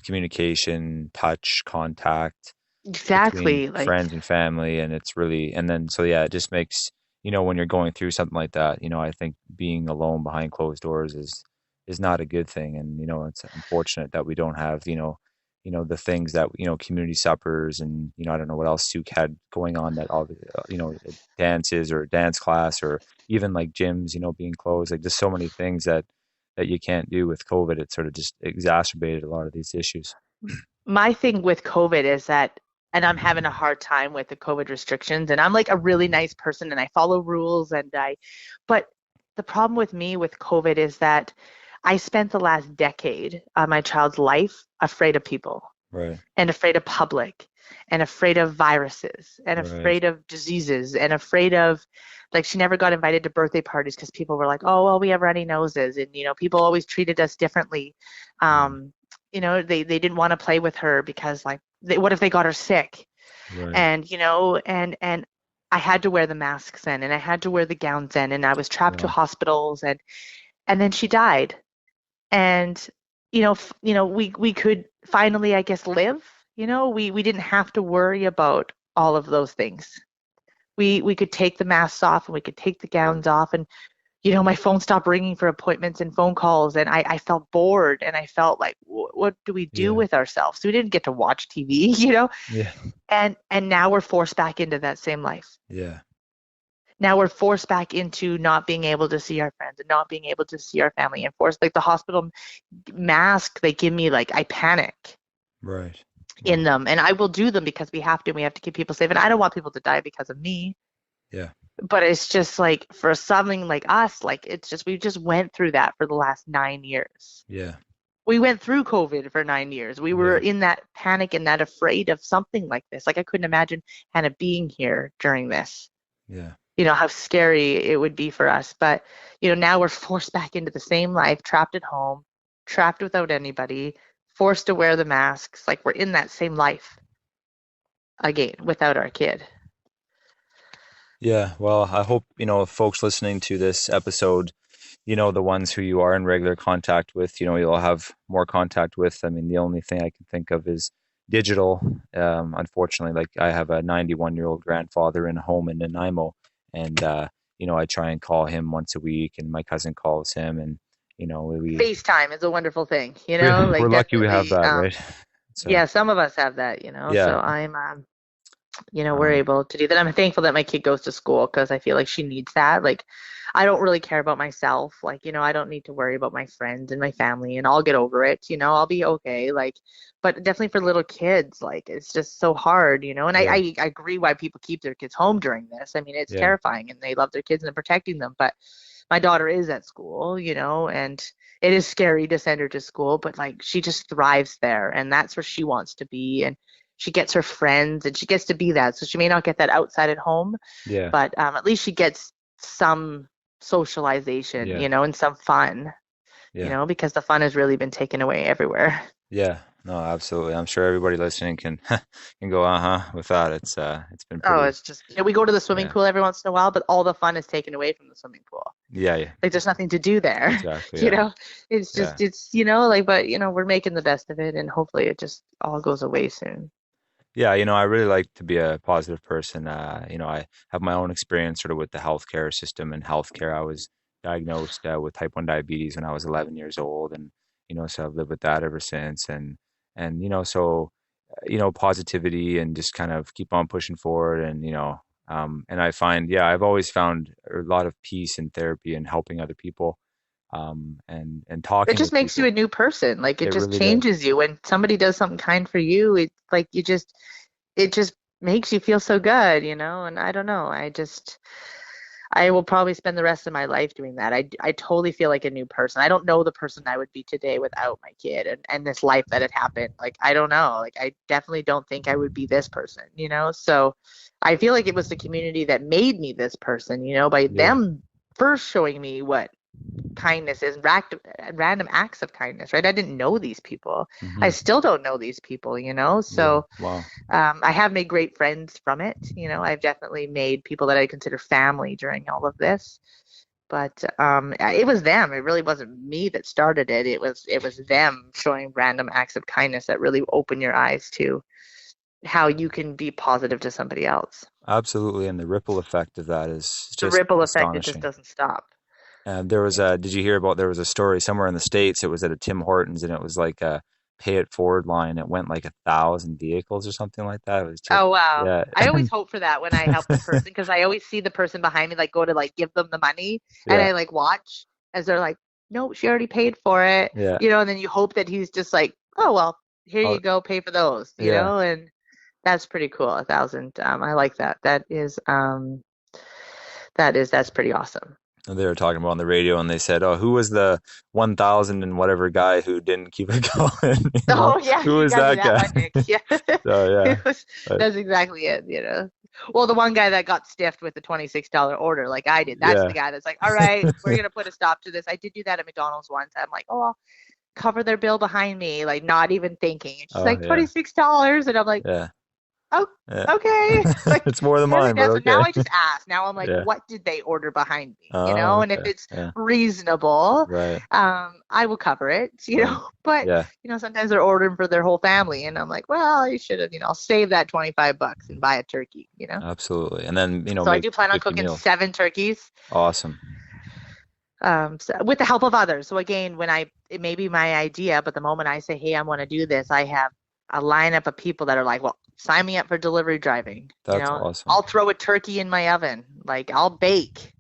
communication, touch, contact between exactly, like, friends and family, and it's really, and then so yeah, it just makes, when you're going through something like that, I think being alone behind closed doors is not a good thing, and it's unfortunate that we don't have, the things that, community suppers, and I don't know what else Suk had going on, that all the dances or dance class, or even like gyms, being closed, like just so many things that you can't do with COVID. It sort of just exacerbated a lot of these issues. my thing with COVID is that, and I'm having a hard time with the COVID restrictions, and I'm like a really nice person and I follow rules but the problem with me with COVID is that I spent the last decade of my child's life afraid of people Right, and afraid of public and afraid of viruses and right, afraid of diseases and afraid of, like, she never got invited to birthday parties because people were like, oh well, we have runny noses, and people always treated us differently. mm, um they didn't want to play with her because, like, what if they got her sick? right, And I had to wear the masks then, and I had to wear the gowns then, and I was trapped to yeah, hospitals, and then she died. And we could finally, I guess, live. We didn't have to worry about all of those things. We could take the masks off and we could take the gowns off, and my phone stopped ringing for appointments and phone calls, and I felt bored, and I felt like, what do we do yeah, with ourselves? We didn't get to watch TV, yeah, and now we're forced back into that same life. yeah, Now we're forced back into not being able to see our friends and not being able to see our family, and forced, like, the hospital mask they give me, like, I panic right, in wow, them, and I will do them because we have to keep people safe, and I don't want people to die because of me. yeah, But it's just like, for something like us, like, it's just, we just went through that for the last 9 years. yeah, We went through COVID for 9 years. We were yeah, in that panic and that afraid of something like this. Like, I couldn't imagine Hannah being here during this. yeah, How scary it would be for us. But, now we're forced back into the same life, trapped at home, trapped without anybody, forced to wear the masks. Like, we're in that same life again without our kid. yeah. Well, I hope, folks listening to this episode, the ones who you are in regular contact with, you'll have more contact with. I mean, the only thing I can think of is digital. Unfortunately, like, I have a 91-year-old grandfather in a home in Nanaimo, and I try and call him once a week, and my cousin calls him, and we FaceTime is a wonderful thing, we're like, lucky we have definitely. that, right? So Yeah, some of us have that, yeah, so I'm, we're um, able to do that. I'm thankful that my kid goes to school because I feel like she needs that. Like, I don't really care about myself. Like, I don't need to worry about my friends and my family, and I'll get over it. I'll be okay. Like, but definitely for little kids, like, it's just so hard, and yeah, I agree why people keep their kids home during this. I mean, it's yeah, terrifying and they love their kids and they're protecting them. But my daughter is at school, and it is scary to send her to school, but, like, she just thrives there, and that's where she wants to be. And she gets her friends and she gets to be that. So she may not get that outside at home, yeah, but at least she gets some socialization, yeah, and some fun, yeah. because the fun has really been taken away everywhere. Yeah, no, absolutely. I'm sure everybody listening can can go, uh-huh, with that. It's been Oh, pretty, it's just, we go to the swimming yeah. pool every once in a while, but all the fun is taken away from the swimming pool. Yeah, yeah, Like, there's nothing to do there. exactly. you Yeah. know, it's Yeah. just, like, but, we're making the best of it, and hopefully it just all goes away soon. Yeah, I really like to be a positive person. I have my own experience sort of with the healthcare system and healthcare. I was diagnosed with type 1 diabetes when I was 11 years old, and so I've lived with that ever since. And so positivity and just kind of keep on pushing forward. And, and I find, yeah, I've always found a lot of peace in therapy and helping other people, and It talking just with makes you a people. new person. Like it It just really does. changes you. When somebody does something kind for you, it's like it just makes you feel so good, you know? And I don't know. I will probably spend the rest of my life doing that. I totally feel like a new person. I don't know the person I would be today without my kid and this life that had happened. Like, I don't know. Like, I definitely don't think I would be this person, you know? So I feel like it was the community that made me this person, you know, by Yeah. them first showing me what kindness is, random acts of kindness, right? I didn't know these people. I Hmm. still don't know these people, you know? Yeah. So Wow. I have made great friends from it. You know, I've definitely made people that I consider family during all of this. But it was them. It really wasn't me that started it. It was them showing random acts of kindness that really open your eyes to how you can be positive to somebody else. Absolutely. And the ripple effect of that is The just ripple effect, it just astonishing. doesn't stop. There was Yeah. did you hear about, there was a story somewhere in the States, it was at a Tim Hortons, and it was like a pay it forward line. It went like 1,000 vehicles or something like that. It was just, Oh wow. yeah. I always hope for that when I help the person because I always see the person behind me like go to like give them the money and Yeah. I like watch as they're like, no, she already paid for it, Yeah. you know, and then you hope that he's just like, oh well, here Oh, you go, pay for those, you yeah. know, and that's pretty cool. 1,000. I like that. That's pretty awesome. And they were talking about on the radio, and they said, "Oh, who was the 1,000 and whatever guy who didn't keep it going? Oh yeah, Who you was got me that that guy?" one, Nick. Yeah. So yeah, It was, but, that's exactly it, you know. Well, the one guy that got stiffed with the $26 order, like I did, that's the yeah. guy that's like, all right, we're gonna put a stop to this. I did do that at McDonald's once. I'm like, oh, I'll cover their bill behind me, like not even thinking. And she's Oh like, yeah, $26, and I'm like, yeah, oh, yeah. okay. Like It's more than every mine, but now so now okay. I just ask. Now I'm like, Yeah. what did they order behind me? You Oh, know, and if okay. it's Yeah. reasonable, Right. I will cover it, you Right. know. But Yeah. sometimes they're ordering for their whole family, and I'm like, well, I should have, I'll save that $25 and buy a turkey, you know. Absolutely. And then, So I make do plan on 50 cooking meals. 7 turkeys, Awesome. with the help of others. So again, it may be my idea, but the moment I say, hey, I want to do this, I have a lineup of people that are like, well, sign me up for delivery driving. You That's know, awesome. I'll throw a turkey in my oven, like I'll bake.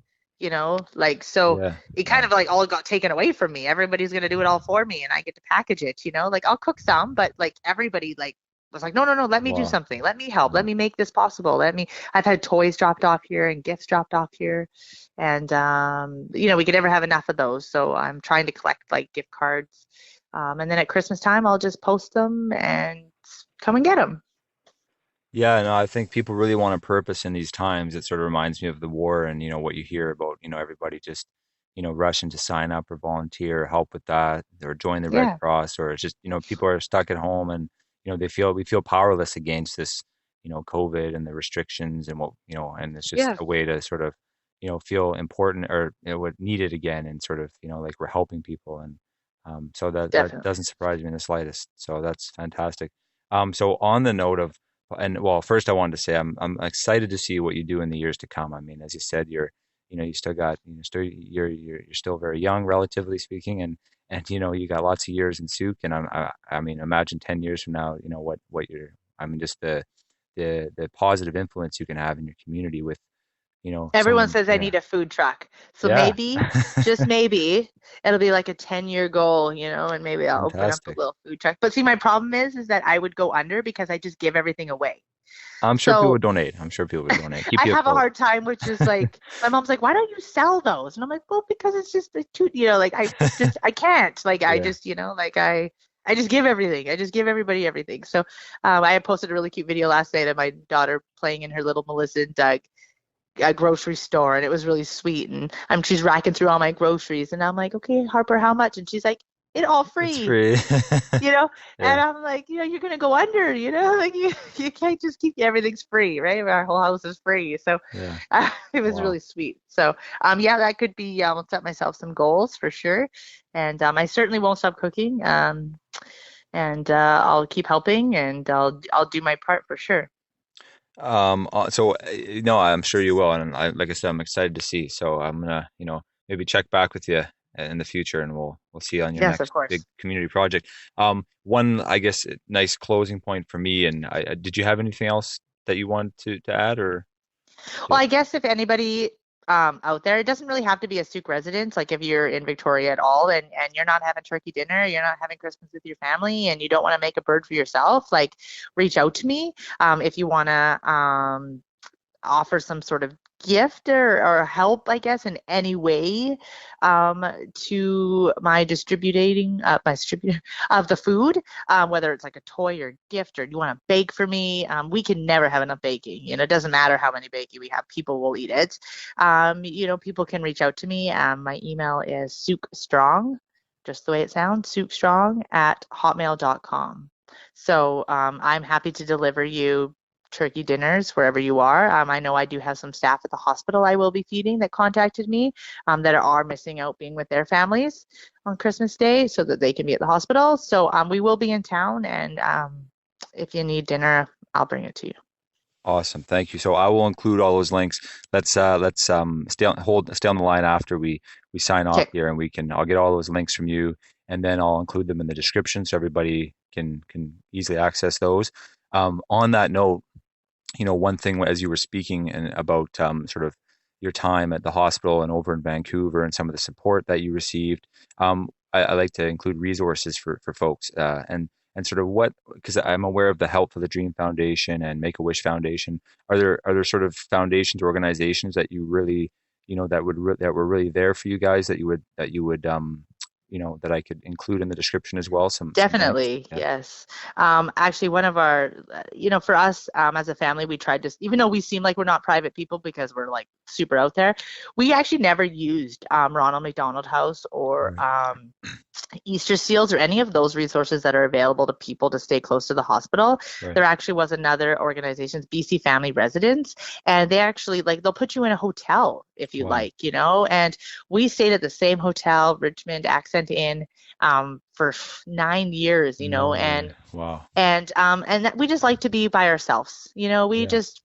Like so, Yeah. it kind Wow. of like all got taken away from me. Everybody's gonna do it all for me, and I get to package it. Like I'll cook some, but like everybody like was like, no, no, no, let me do Wow. something. Let me help. Let Wow. me make this possible. Let me. I've had toys dropped off here and gifts dropped off here. And we could never have enough of those. So I'm trying to collect like gift cards. And then at Christmas time, I'll just post them and come and get them. Yeah, no, I think people really want a purpose in these times. It sort of reminds me of the war and, what you hear about, everybody just, rushing to sign up or volunteer, or help with that, or join the Red Yeah, Cross, or it's just, people are stuck at home and, we feel powerless against this, COVID and the restrictions and and it's just yeah, a way to sort of, feel important or, what needed again and sort of, like we're helping people. And so that definitely. doesn't surprise me in the slightest. So that's fantastic. So on the note of, and well, first I wanted to say I'm excited to see what you do in the years to come. I mean, as you said, you still got, you're still very young, relatively speaking, and you got lots of years in Sooke, and I mean, imagine 10 years from now, what you're, I mean, just the positive influence you can have in your community with, Everyone someone, says I yeah, need a food truck. So yeah, maybe, just maybe, it'll be like a 10-year goal, and maybe I'll open up a fantastic. little food truck. But see, my problem is that I would go under because I just give everything away. I'm sure people So would donate. I'm sure people would donate. Keep I you have a afloat. hard time, which is like my mom's like, why don't you sell those? And I'm like, well, because it's just like too, like I can't, like I Yeah. just, like I just give everything. I just give everybody everything. So I had posted a really cute video last night of my daughter playing in her little Melissa and Doug grocery store, and it was really sweet. And she's racking through all my groceries, and I'm like, okay, Harper, how much? And she's like, it all It's free free. you know Yeah. and I'm like, you're gonna go under, like you can't just keep everything's free, right? Our whole house is free. So Yeah. it was Wow. really sweet. So yeah, that could be, I'll set myself some goals for sure. And I certainly won't stop cooking. And I'll keep helping, and I'll do my part for sure. So no, I'm sure you will, and like I said, I'm excited to see. So I'm gonna, maybe check back with you in the future, and we'll see you on your Yes, of next big course. community project. One, I guess, nice closing point for me. And did you have anything else that you want to add or Well, to? I guess if anybody out there, it doesn't really have to be a Sooke residence. Like if you're in Victoria at all and you're not having turkey dinner, you're not having Christmas with your family, and you don't want to make a bird for yourself, like reach out to me if you want to offer some sort of gift or help, I guess, in any way um, to my distributor of the food, whether it's like a toy or a gift or you want to bake for me. We can never have enough baking. It doesn't matter how many baking we have, people will eat it. People can reach out to me. My email is Sooke Strong, just the way it sounds, Sooke Strong at hotmail.com. So I'm happy to deliver you turkey dinners wherever you are. I know I do have some staff at the hospital I will be feeding that contacted me that are missing out being with their families on Christmas Day so that they can be at the hospital. So we will be in town, and if you need dinner, I'll bring it to you. Awesome, thank you. So I will include all those links. Let's stay on the line after we sign off Okay, here, and I'll get all those links from you, and then I'll include them in the description so everybody can easily access those. On that note, one thing as you were speaking and about sort of your time at the hospital and over in Vancouver and some of the support that you received, I like to include resources for folks and sort of because I'm aware of the Help for the Dream Foundation and Make a Wish Foundation. Are there sort of foundations or organizations that you really that were really there for you guys that I could include in the description as well? Some links. definitely, Yeah. yes. Actually, one of our, for us as a family, we tried to, even though we seem like we're not private people because we're like super out there, we actually never used Ronald McDonald House or Right. Easter seals or any of those resources that are available to people to stay close to the hospital. Right. There actually was another organization, BC Family Residence, and they actually like they'll put you in a hotel if you Wow. like. And we stayed at the same hotel, Richmond Accent Inn, for 9 years, No way. and Wow. that we just like to be by ourselves. Yeah. We just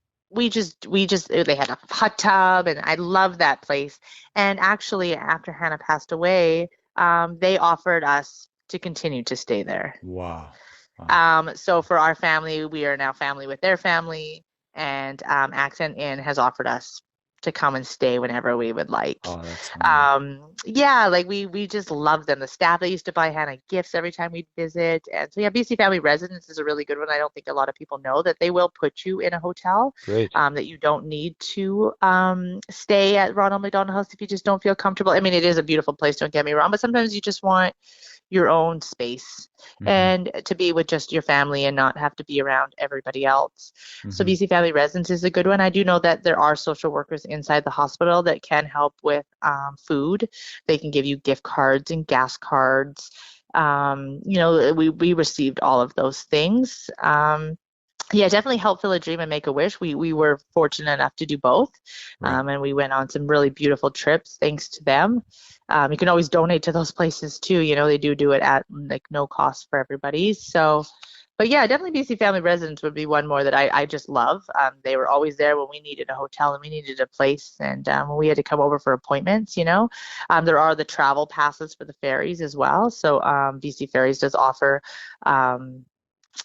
they had a hot tub, and I love that place. And actually, after Hannah passed away, they offered us to continue to stay there. Wow. Wow. So for our family, we are now family with their family, and Accent Inn has offered us to come and stay whenever we would like. Oh, that's phenomenal. Yeah, like we just love them. The staff that used to buy Hannah gifts every time we'd visit, and so yeah, BC Family Residence is a really good one. I don't think a lot of people know that they will put you in a hotel. Great. That you don't need to stay at Ronald McDonald House if you just don't feel comfortable. I mean, it is a beautiful place, don't get me wrong, but sometimes you just want your own space Hmm. and to be with just your family and not have to be around everybody else. So Hmm. BC Family Residence is a good one. I do know that there are social workers inside the hospital that can help with food. They can give you gift cards and gas cards. We received all of those things. Yeah, definitely help fill a dream and make a wish. We were fortunate enough to do both, Right. and we went on some really beautiful trips thanks to them. You can always donate to those places too. They do it at like no cost for everybody. So, but yeah, definitely BC Family Residence would be one more that I just love. They were always there when we needed a hotel and we needed a place, and when we had to come over for appointments. There are the travel passes for the ferries as well. So BC Ferries does offer. Um,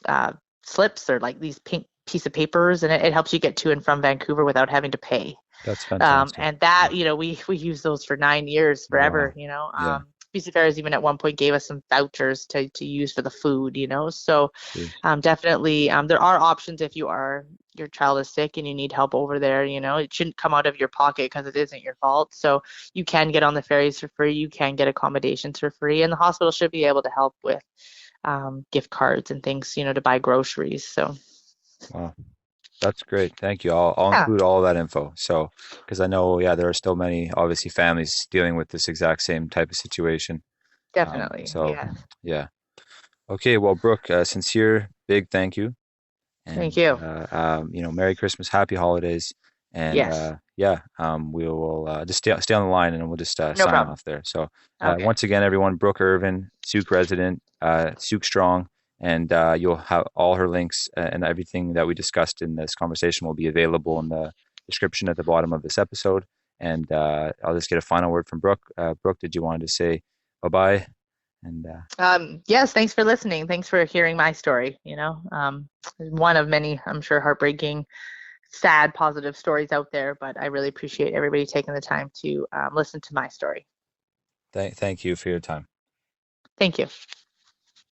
uh, Slips or like these pink piece of papers, and it helps you get to and from Vancouver without having to pay. That's fantastic. And that, we use those for 9 years, forever. Wow. Yeah. BC Fairs even at one point gave us some vouchers to use for the food. So Geez. definitely there are options if your child is sick and you need help over there. It shouldn't come out of your pocket because it isn't your fault. So you can get on the ferries for free. You can get accommodations for free, and the hospital should be able to help with gift cards and things, to buy groceries. So Wow. That's great. Thank you. I'll yeah, include all of that info. So, because I know, yeah, there are still many, obviously, families dealing with this exact same type of situation. definitely. So, Yeah. yeah. Okay. Well, Brooke, sincere, big thank you. Thank And, you. Merry Christmas, Happy Holidays. And, Yes. yeah, we will just stay on the line and we'll just No sign problem. off there. So, Okay. once again, everyone, Brooke Ervin, Sooke resident, Sooke Strong, and you'll have all her links and everything that we discussed in this conversation will be available in the description at the bottom of this episode. And I'll just get a final word from Brooke. Brooke, did you want to say bye-bye? And Yes, thanks for listening. Thanks for hearing my story. One of many, I'm sure, heartbreaking, sad, positive stories out there, but I really appreciate everybody taking the time to listen to my story. thank you for your time. Thank you.